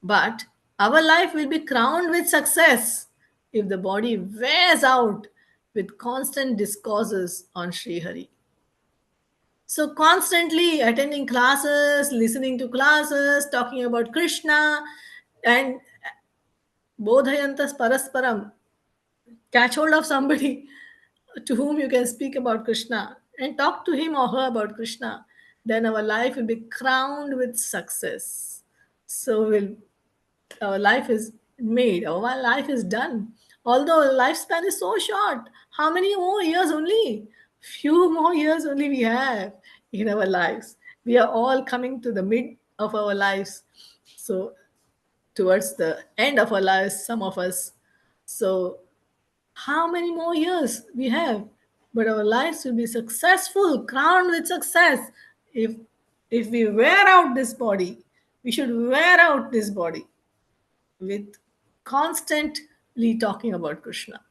but our life will be crowned with success if the body wears out with constant discourses on Sri Hari. So, constantly attending classes, listening to classes, talking about Krishna, and bodhayantas parasparam, catch hold of somebody to whom you can speak about Krishna and talk to him or her about Krishna, then our life will be crowned with success. So, our life is made, our life is done. Although lifespan is so short, how many more years only? Few more years only we have in our lives. We are all coming to the mid of our lives. So, towards the end of our lives, some of us. So, how many more years we have? But our lives will be successful, crowned with success. If if we wear out this body, we should wear out this body with constantly talking about Krishna.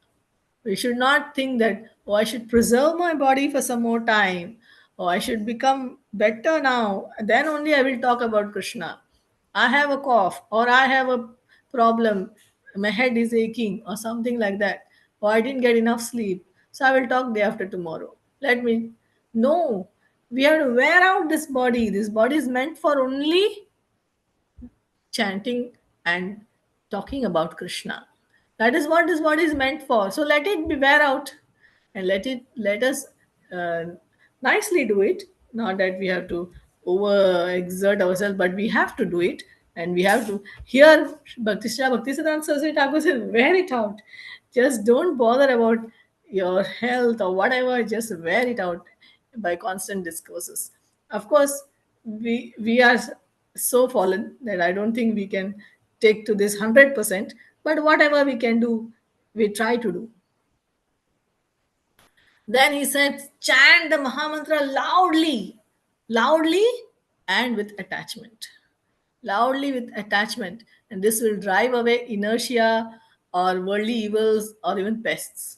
We should not think that, oh, I should preserve my body for some more time, or I should become better now, then only I will talk about Krishna. I have a cough, or I have a problem, my head is aching, or something like that, or I didn't get enough sleep, so I will talk day after tomorrow. Let me. No, we have to wear out this body. This body is meant for only chanting and talking about Krishna. That is what this body is meant for. So let it be wear out, and let us uh, nicely do it. Not that we have to over exert ourselves, but we have to do it, and we have to hear Bhaktisiddhanta Saraswati Thakur says, wear it out. Just don't bother about your health or whatever. Just wear it out by constant discourses. Of course, we are so fallen that I don't think we can take to this 100%. But whatever we can do, we try to do. Then he said, chant the Mahamantra loudly, loudly, and with attachment. Loudly with attachment. And this will drive away inertia or worldly evils or even pests.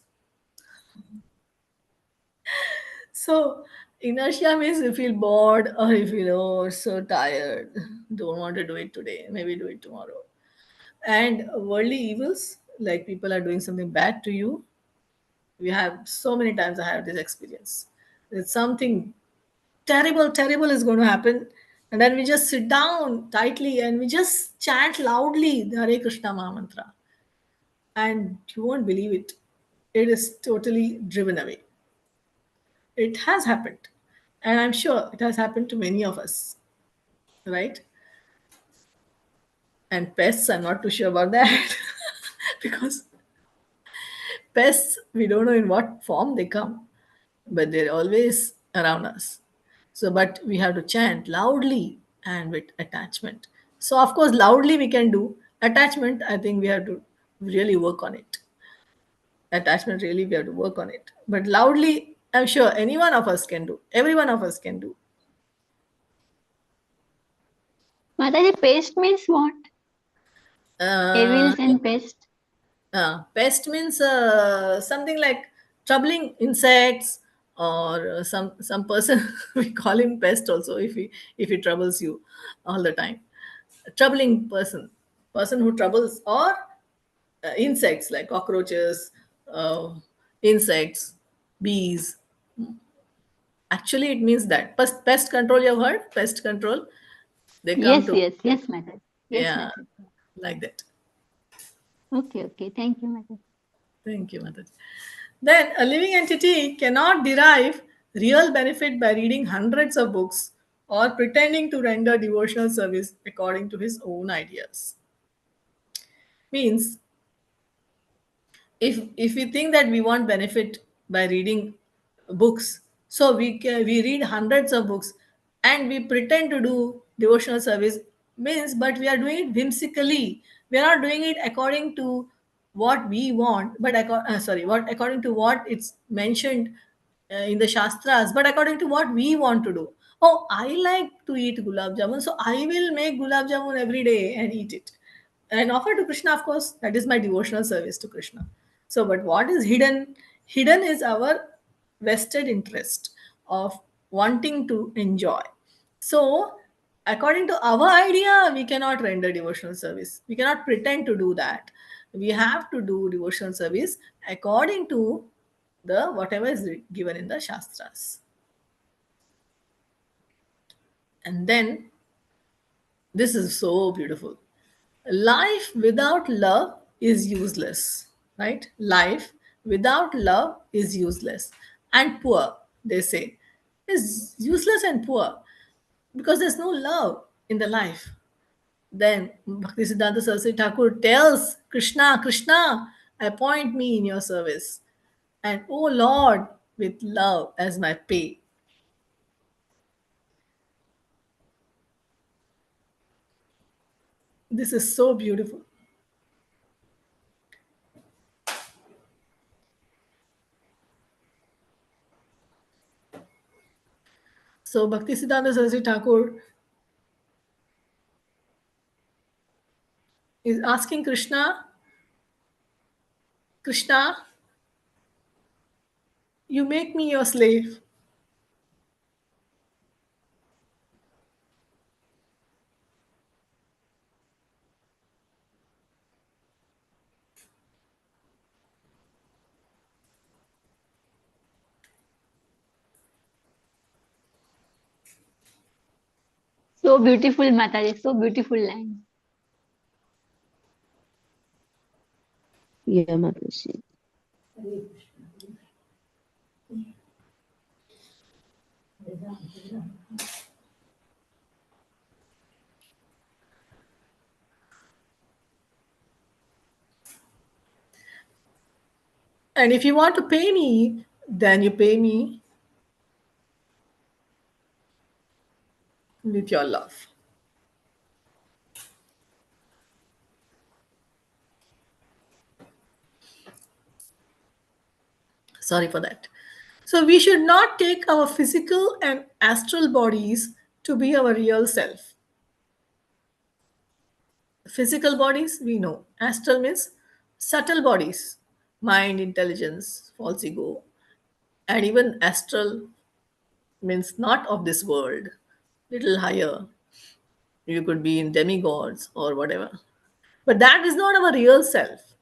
So, inertia means you feel bored or you feel, oh, so tired, don't want to do it today, maybe do it tomorrow. And worldly evils, like people are doing something bad to you, we have so many times I have this experience. It's something terrible, terrible is going to happen. And then we just sit down tightly and we just chant loudly the Hare Krishna Maha Mantra. And you won't believe it. It is totally driven away. It has happened. And I'm sure it has happened to many of us, right? And pests, I'm not too sure about that. Because pests, we don't know in what form they come, but they're always around us. So, but we have to chant loudly and with attachment. So, of course, loudly we can do. Attachment, I think we have to really work on it. Attachment, really, we have to work on it. But loudly, I'm sure any one of us can do. Every one of us can do. Mataji, pest means what? Uh, Evils and pest. Pest means something like troubling insects or some person we call him pest also if he troubles you all the time. troubling person who troubles, or insects like cockroaches, uh, insects, bees. Actually, it means that pest control. You have heard pest control. They come Yes, to, yes, yes, Mataji. Yes, yeah, Mataji. like that. Okay, okay. Thank you, Mataji. Thank you, Mataji. Then a living entity cannot derive real benefit by reading hundreds of books or pretending to render devotional service according to his own ideas. Means, if we think that we want benefit by reading books, so we read hundreds of books and we pretend to do devotional service, means, but we are doing it whimsically. We are not doing it according to what we want, but what according to what it's mentioned in the shastras, but according to what we want to do. Oh, I like to eat gulab jamun, so I will make gulab jamun every day and eat it and offer to Krishna, of course. That is my devotional service to Krishna. So, but what is hidden? Hidden is our vested interest of wanting to enjoy. So, according to our idea, we cannot render devotional service. We cannot pretend to do that. We have to do devotional service according to the whatever is given in the Shastras. And then this is so beautiful. Life without love is useless, right? Life without love is useless and poor, they say. Is useless and poor because there's no love in the life. Then Bhaktisiddhanta Saraswati Thakur tells Krishna, Krishna, appoint me in your service. And oh Lord, with love as my pay. This is so beautiful. So Bhaktisiddhanta Saraswati Thakur is asking Krishna, Krishna, you make me your slave. So beautiful, Mataji. So beautiful line. Yeah, Mataji. And if you want to pay me, then you pay me with your love. Sorry for that. So we should not take our physical and astral bodies to be our real self. Physical bodies, we know. Astral means subtle bodies, mind, intelligence, false ego. And even astral means not of this world, little higher. You could be in demigods or whatever. But that is not our real self.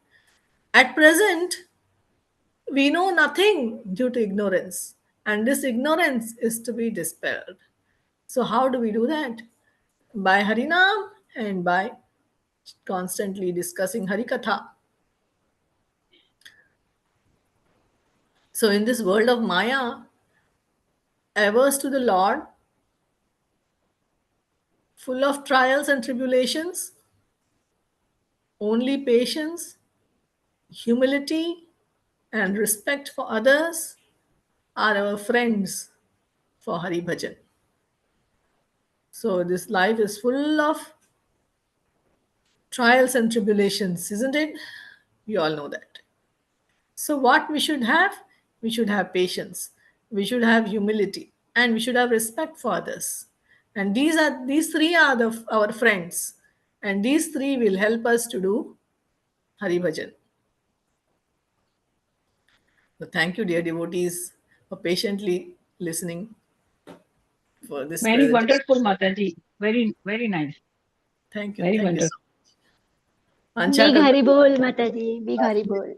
At present, we know nothing due to ignorance, and this ignorance is to be dispelled. So, how do we do that? By Harinam and by constantly discussing Harikatha. So, in this world of Maya, averse to the Lord, full of trials and tribulations, only patience, humility, and respect for others are our friends for Hari Bhajan. So, this life is full of trials and tribulations, isn't it? We all know that. So, what we should have? We should have patience, we should have humility, and we should have respect for others. And these three are our friends, and these three will help us to do Hari Bhajan. So, thank you, dear devotees, for patiently listening for this Very presentation. wonderful, Mataji. Very, very nice. Thank you. Very Thank you wonderful. so much. Big Anchata, Hari Bol, Mataji. Big Hari Bol.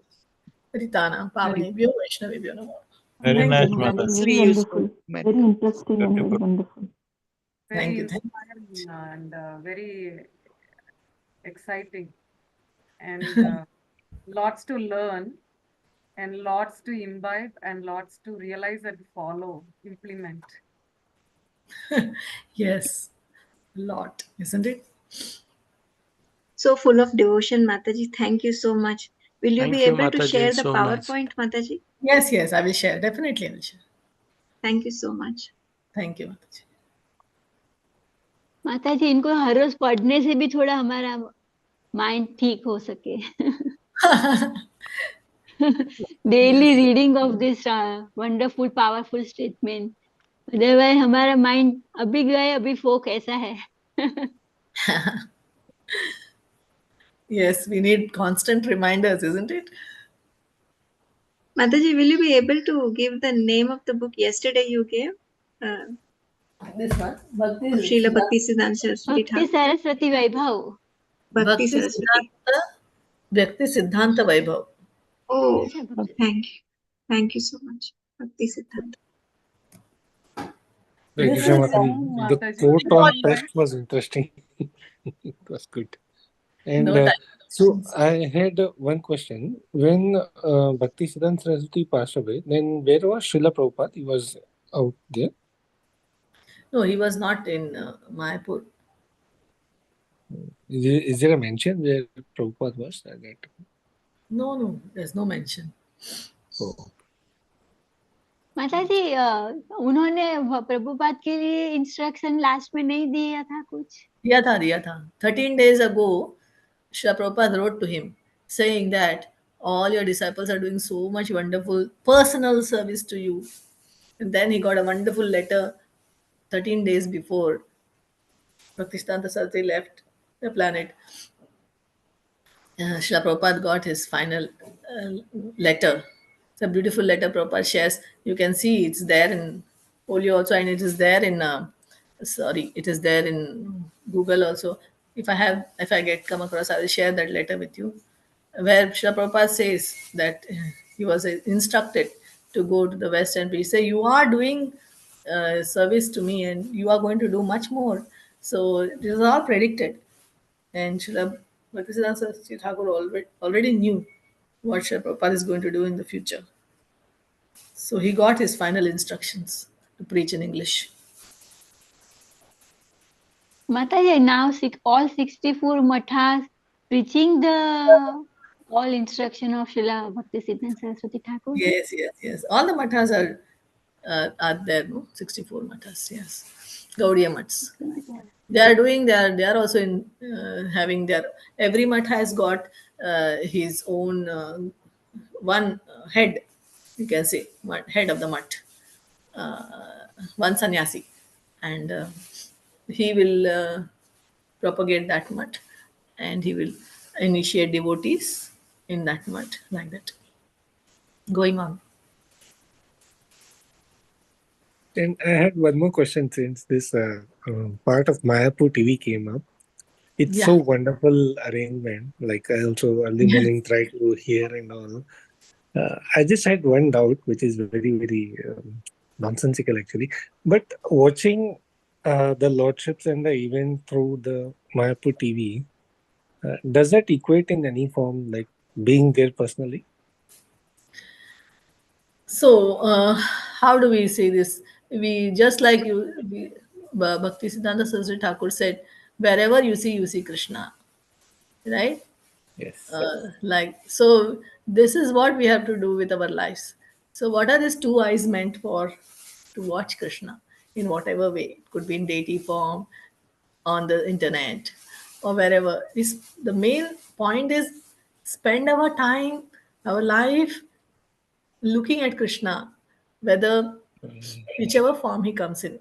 Ritana, Very, Pavani, Vyo, Vaishnavi, Vyo Namo. Very Thank you. nice, Mataji, Mataji. very wonderful, very interesting and very Beautiful. wonderful. Thank Very you. Thank you. inspiring and very exciting, and lots to learn, and lots to imbibe, and lots to realize and follow, implement. Yes, a lot, isn't it? So full of devotion, Mataji. Thank you so much. Will you Thank be you, able to Mataji, share the so much. PowerPoint, Mataji? Yes, yes, I will share. Definitely, I will share. Thank you so much. Thank you, Mataji. माताजी इनको हर रोज पढ़ने से भी थोड़ा हमारा mind ठीक हो सके daily reading of this wonderful powerful statement otherwise हमारा माइंड अभी गए अभी फोक ऐसा है Yes, we need constant reminders, isn't it? Mataji, will you be able to give the name of the book yesterday you gave? This one, Bhakti Of Srila Siddhanta, Bhakti Siddhanta Saraswati भक्ति Thakur. Saraswati वैभव Bhakti Bhakti Saraswati. Siddhanta, Bhakti Siddhanta Vaibhav. Oh, अच्छा भक्ति thank you. Thank you so much. Bhakti Siddhanta. thank you, This Very is Shamataji. long, The Mataji. quote Very on long. text was interesting. It was good. And no time. so I had one question. When Bhakti Siddhanta Saraswati passed away, then where was Srila Prabhupada? He was out there. No, he was not in Mayapur. Is there a mention where Prabhupada was at that time? No, no, there's no mention. Oh. माताजी उन्होंने प्रभुपाद के लिए instruction last में नहीं दिया था कुछ दिया था. 13 days ago, Srila Prabhupada wrote to him saying that all your disciples are doing so much wonderful personal service to you. And then he got a wonderful letter 13 days before Bhaktisiddhanta Saraswati left the planet. Srila Prabhupada got his final uh, letter. It's a beautiful letter Prabhupada shares. You can see it's there in folio also, and it is there in it is there in Google also. If I get come across, I will share that letter with you, where Srila Prabhupada says that he was instructed to go to the West and preach. Say, you are doing service to me, and you are going to do much more. So it is all predicted. And Srila Bhaktisiddhanta Saraswati Thakur already knew what Srila Prabhupada is going to do in the future. So he got his final instructions to preach in English. माताजी now all 64 mathas preaching the all instruction of Srila Bhakti Siddhanta Saraswati Thakur Yes, yes, yes. All the mathas are there, no? 64 mathas, yes. Gaudiya maths. They are also in having their, every math has got his own one head, you can say, head of the math, one sannyasi, and he will propagate that math, and he will initiate devotees in that math, like that, going on. And I had one more question since this part of Mayapur TV came up. It's Yeah. so wonderful arrangement. Like I also early morning try to hear and all. I just had one doubt, which is very nonsensical actually. But watching the lordships and the event through the Mayapur TV, does that equate in any form, like being there personally? So, how do we say this? We just like Bhakti Siddhanta Saraswati Thakur said, wherever you see Krishna, right? Yes. Like, so this is what we have to do with our lives. So, what are these two eyes meant for? To watch Krishna in whatever way. It could be in deity form, on the internet, or wherever. Is the main point is spend our time, our life looking at Krishna, whether whichever form he comes in.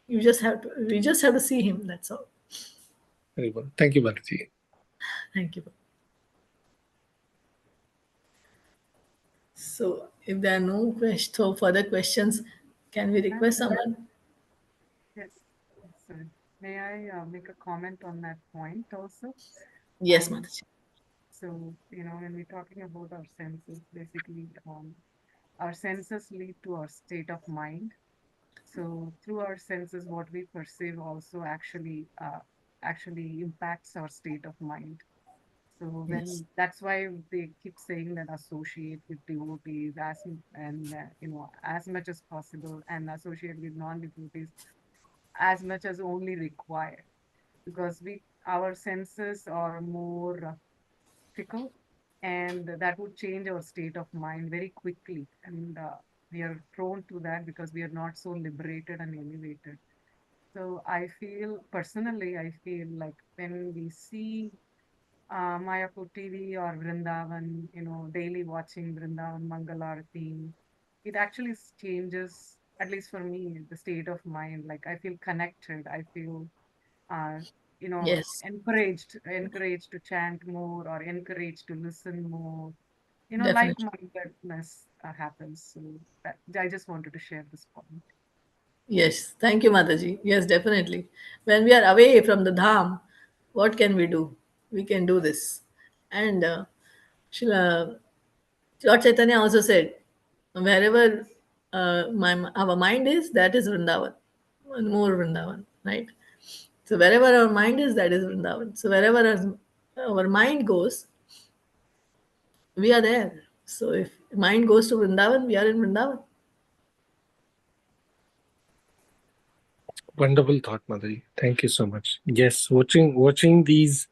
We just have to see him. That's all. Very well. Thank you, Bharati. Thank you. So, if there are no further questions, can we request someone? Yes. Sorry. May I make a comment on that point also? Yes, Um, Mataji. so, when we're talking about our senses, basically, our senses lead to our state of mind. So, through our senses, what we perceive also actually impacts our state of mind. So Yes, when that's why they keep saying that associate with devotees as much as possible, and associate with non-devotees as much as only required, because we our senses are more fickle, and that would change our state of mind very quickly, and we are prone to that because we are not so liberated and elevated. So I feel like when we see Mayapur TV or Vrindavan, daily watching Vrindavan Mangalarti, it actually changes, at least for me, the state of mind. Like I feel connected. I feel, uh, yes, encouraged to chant more or encouraged to listen more. definitely. Like-mindedness happens. So I just wanted to share this point. Yes, thank you, Mataji. Yes, definitely. When we are away from the dham, what can we do? We can do this. And Srila Lord Chaitanya also said, wherever our mind is, that is Vrindavan. And more Vrindavan, right? So wherever our mind is, that is Vrindavan. So wherever our mind goes, we are there. So if mind goes to Vrindavan, we are in Vrindavan. Wonderful thought, Madhuri. Thank you so much. Yes, watching these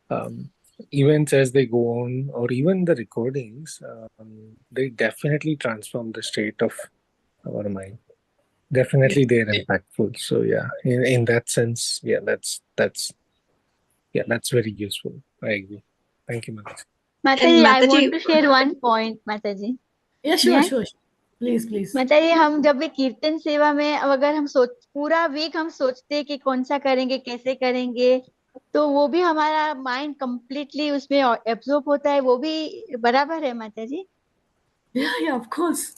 um, events as they go on, or even the recordings, they definitely transform the state of our mind. Yes. Definitely, they're impactful. So yeah, in that sense, yeah, that's very useful. I agree. Thank you, Madhuri. And Mataji, I want Mataji, to share one point, Mataji. Yeah, May sure, I? sure, sure. Please, please. मतलब हम जब भी कीर्तन सेवा में अगर हम सोच पूरा वीक हम सोचते हैं कि कौन सा करेंगे कैसे करेंगे, तो वो भी हमारा माइंड कंप्लीटली उसमें एब्जॉर्ब होता है, वो भी बराबर है माता जी. Yeah, yeah, of course.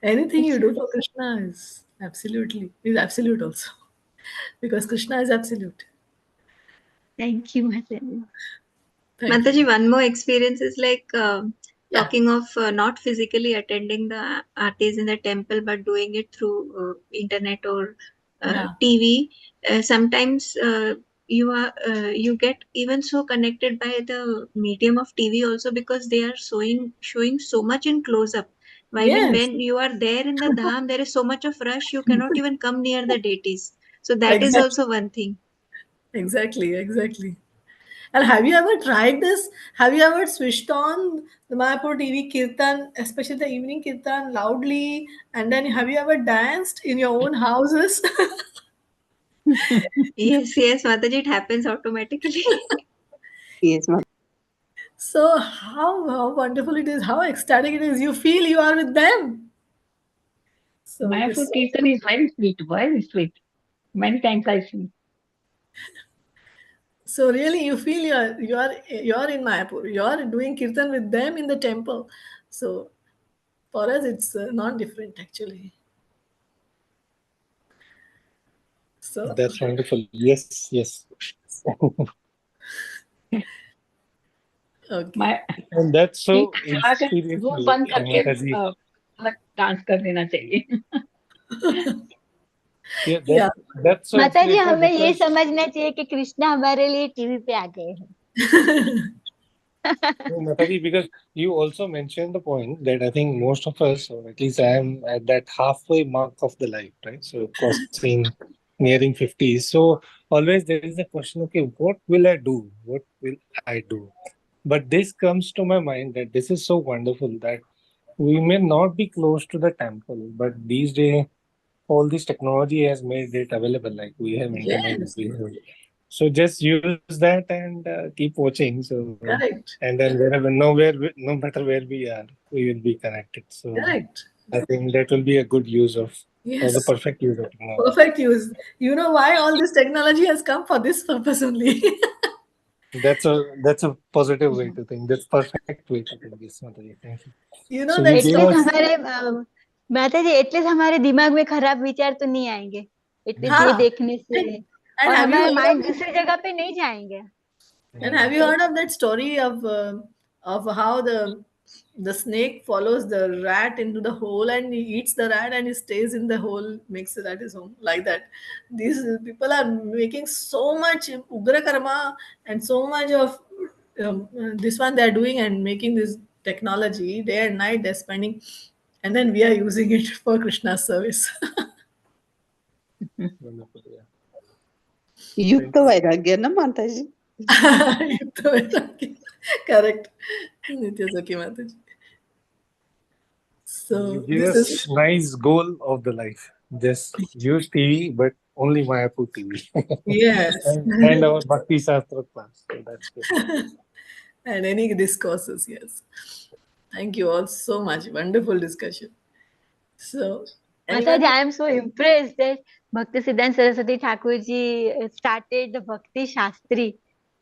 Anything you do for Krishna is absolute also. Because Krishna is absolute. Thank you माता जी. Thank you. Mataji, one more experience is like Yeah. talking of not physically attending the artis in the temple, but doing it through internet or Yeah. TV. Sometimes you get even so connected by the medium of TV also, because they are showing so much in close up. While Yes. when you are there in the dham, there is so much of rush, you cannot even come near the deities. So that is Exactly. also one thing. Exactly. Exactly. And have you ever tried this? Have you ever switched on the Mayapur TV Kirtan, especially the evening Kirtan, loudly? And then have you ever danced in your own houses? Yes, yes, Mataji, it happens automatically. Yes, ma'am. So how wonderful it is, how ecstatic it is. You feel you are with them. So it Mayapur is Kirtan is very sweet, very sweet. Many times I see. so really you feel you're in Mayapur. You're doing kirtan with them in the temple. So for us it's not different actually. So That's wonderful. Yes, yes. okay. मैं And that's so कीर्तन चला के room experiential, बंद करके Mataji. Dance कर देना चाहिए. Yeah, Yeah. that's so माता जी inspirational हमें ये because समझना चाहिए कि कृष्णा हमारे लिए टीवी पे आ गए हैं. no, Mataji, because you also mentioned the point that I think most of us, or at least I am at that halfway mark of the life, right? So crossing nearing 50s. So always there is a question, okay, what will I do? What will I do? But this comes to my mind that this is so wonderful that we may not be close to the temple, but these days all this technology has made it available. Like we have internet, Yes. we have so just use that and keep watching. So and Correct. then no matter where we are, we will be connected. So Correct. I think that will be a good use of or the Yes. perfect use of technology. Perfect use. You know why all this technology has come for this purpose only. That's a positive way to think. That's perfect way to think. Yes, Mataji. Thank you. You So know you that gave at least song. us हमारे माता जी at least हमारे दिमाग में खराब विचार तो नहीं आएंगे एटलीस्ट ये Ha. देखने से. And और have you हमारे heard माइंड of दूसरी जगह पे नहीं जाएंगे. And have you heard of that story of how the snake follows the rat into the hole and he eats the rat and he stays in the hole, makes it at his home like that. These people are making so much ugra karma and so much of this one they are doing and making this technology day and night they're spending, and then we are using it for Krishna's service. Wonderful, yeah. युक्त वैराग्य ना माताजी. Correct. Nitya Saki Mataji. You So give this is us nice goal of the life. Just use TV, but only Mayapur TV. yes, And our Bhakti Shastra class. So that's good. and any discourses. Yes, thank you all so much. Wonderful discussion. So anyone? Mataji, I am so impressed that Bhakti Siddhanta Saraswati Thakur ji started the Bhakti Shastri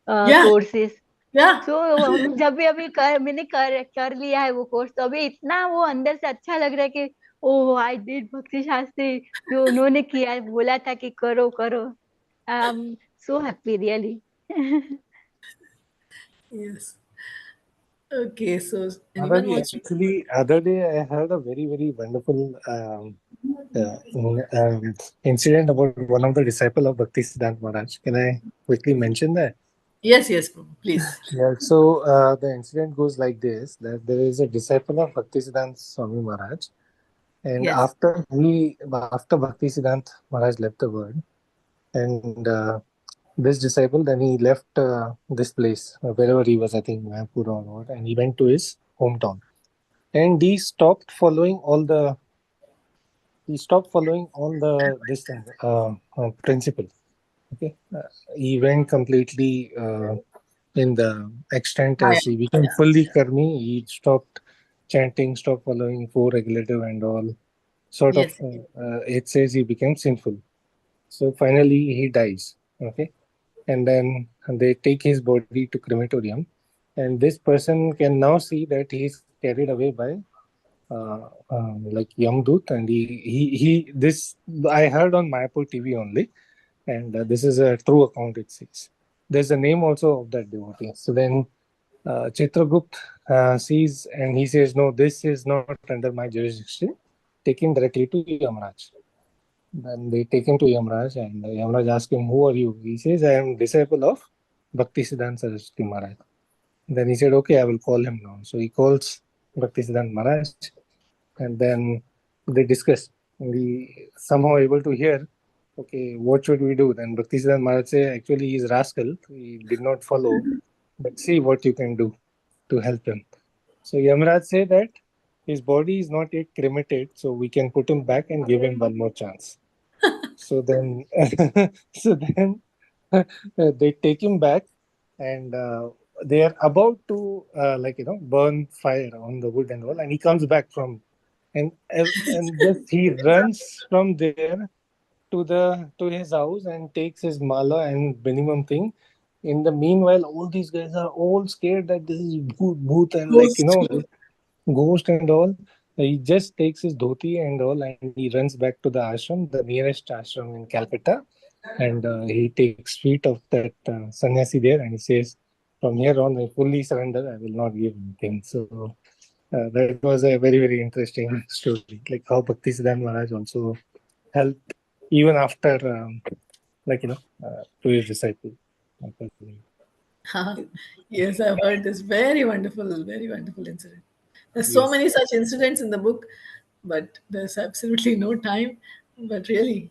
Yeah, courses. yeah. So हम जब भी अभी मैंने कर लिया है वो course, तो अभी इतना वो अंदर से अच्छा लग रहा है कि ओह आई डिड भक्ति शास्त्री, जो उन्होंने किया, बोला था कि करो करो. I am so happy really. Yes. Okay. So anyone Mataji, wants to? actually, other day I heard a very, very wonderful incident about one of the disciple of Bhakti Siddhanta Maharaj. Can I quickly mention that? Yes, yes, please. Yeah, so the incident goes like this: that there is a disciple of Bhakti Siddhanta Swami Maharaj, and Yes. after Bhakti Siddhanta Maharaj left the world, and this disciple then he left this place wherever he was, I think Mayapur or what, and he went to his hometown, and he stopped following all the this thing, principle. Okay, he went completely in the extent Hi. as he became fully karmi. He stopped chanting, stopped following four regulative and all sort of. Yes. It says he became sinful. So finally he dies. Okay, and then they take his body to crematorium, and this person can now see that he is carried away by like Yamdut, and he this I heard on Mayapur TV only, and this is a true account. It says there's a name also of that devotee. So then Chitragupt sees and he says, "No, this is not under my jurisdiction. Take him directly to Yamraj." Then they take him to Yamraj, and Yamraj asks him, "Who are you?" He says, "I am disciple of Bhakti Siddhanta Saraswati Maharaj." Then he said, "Okay, I will call him now." So he calls Bhakti Siddhanta Maharaj, and then they discuss. And he somehow able to hear, okay, what should we do? Then Bhakti Siddhanta Maharaj say, actually, he is rascal. He did not follow, but see what you can do to help him. So Yamraj say that his body is not yet cremated, so we can put him back and give him one more chance. So then, so then they take him back, and they are about to burn fire on the wood and all, and he comes back from, and just he runs from there to his house and takes his mala and minimum thing. In the meanwhile, all these guys are all scared that this is bhoot and Ghost. ghost and all. He just takes his dhoti and all, and he runs back to the ashram, the nearest ashram in Calcutta, and he takes feet of that sannyasi there, and he says, "From here on, I fully surrender. I will not give anything." So that was a very, very interesting story, like how Bhakti Siddhanta Maharaj also helped even after, to his disciple. Yes, I've heard this very wonderful incident. There's so Yes. many such incidents in the book, but there's absolutely no time. But really,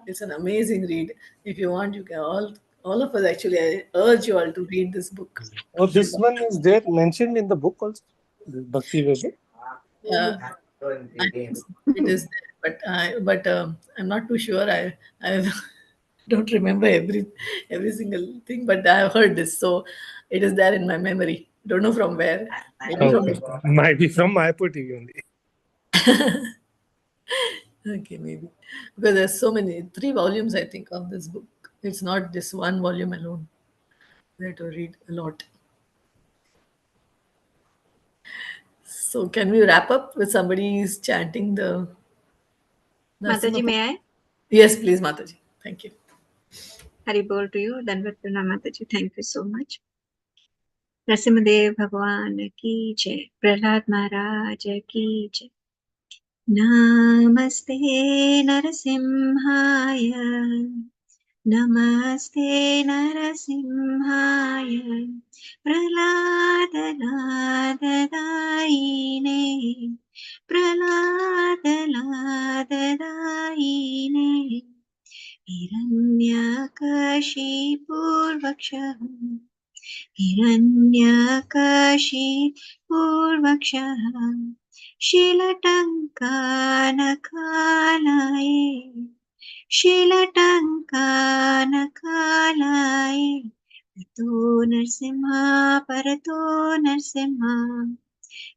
it's an amazing read. If you want, you can all of us actually. I urge you all to read this book. Oh, this one is there mentioned in the book also, the Bhakti Veda. Uh, I think it is there, but I'm not too sure. I don't remember every single thing, but I've heard this, so it is there in my memory. Don't know from where. Maybe from Okay, might be from Mayapur TV only. okay, maybe because there's so many 3 volumes I think of this book. It's not this one volume alone. We have to read a lot. So can we wrap up with somebody's chanting the Mataji, Narasimha? may I? Yes, please, Mataji. Thank you. Hari Bol to you. Dandavat Pranam Mataji. Thank you so much. Narasimhadev Bhagwan ki jai. Prahlad Maharaj ki jai. Namaste Narasimhaya. Namaste Narasimhaya. Prahlad-ladadaine. Prahlad-ladadaine. Hiranyakashipurvakshah. Hiranyakashipurvakshah. Shilatankanakalaye. Shilatankanakalaye. Ito Narsimha Parato Narsimha.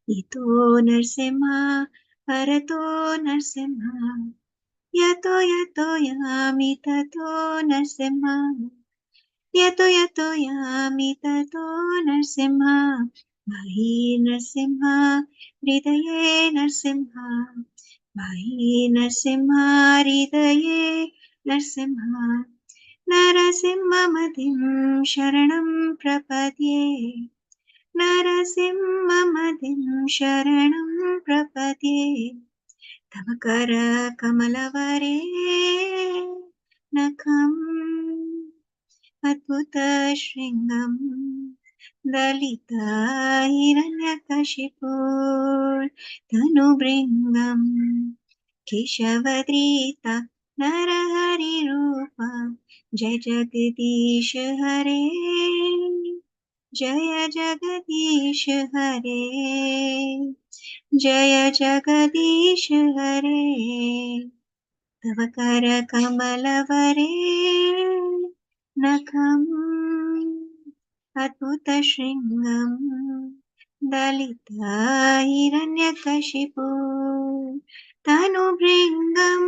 Ito Narsimha Parato Narsimha. Yato yato yami tato Narsimha. Yato yato yami tato Narsimha. Mahi Narsimha Hridaye Narsimha. Mahi Narsimha Hridaye Narsimha. Narasimhamadim Sharanam Prapadye. Narasimhamadim Sharanam Prapadye. Tavakara Kamalavare Nakam Adbhuta Shringam Dalita Hiranyakashipur Tanubringam Keshavadrita Narahari Rupa Jai Jagadish Hare Jaya Jagadish Hare Jaya Jagadish Hare Tavakar Kamalavare Nakam Adbhuta Shringam Dalita Hiranyakashipu Tanubringam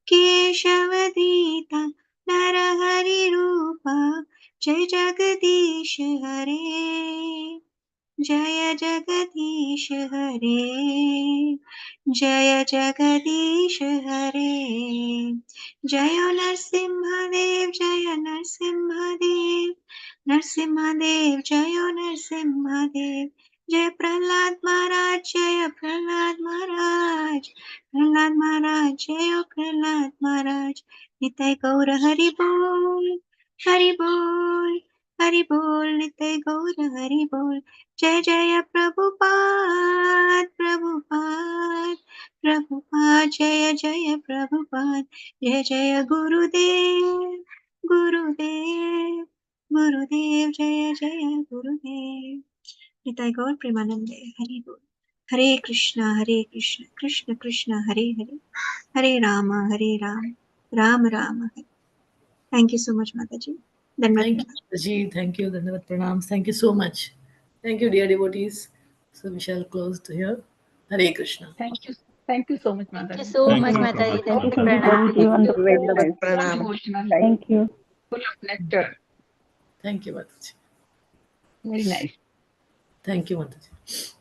Keshavadita Narahari Rupa Jai Jagadish Hare Jaya Jagadish Hare Jaya Jagadish Hare Jaya Narsimhadev Jaya Narsimhadev Narsimhadev Jaya Narsimhadev Jai Prahlad Maharaj Jaya Prahlad Maharaj Prahlad Maharaj Jaya Prahlad Maharaj Nitai Gaura Hari Bol Hari Bol Hari Bol Nitai Gaura Hari Bol Jai Jaya Prabhupada Prabhupada Prabhupada Jaya Jaya Prabhupada Jaya Jaya Gurudev Gurudev Gurudev Jaya Jaya Gurudev Nitai Gaur Premanande Hari Bol Hare Krishna Krishna Krishna Hare Hare Hare Rama Rama Rama Hare. Thank you so much Mataji. Dandavat Thank you, Pranam. Mataji. Thank you, Dandavat Pranams. Thank you so much. Thank you, dear devotees. So we shall close to here. Hare Krishna. Thank you. Thank you so much, Thank you Mataji. so Thank much, you. Mataji. So Thank you, beautiful. Pranam. Thank you. Beautiful, Dandavat so Pranam. devotional, Thank you. full of nectar. Thank you, Mataji. Very nice. Thank you, Mataji.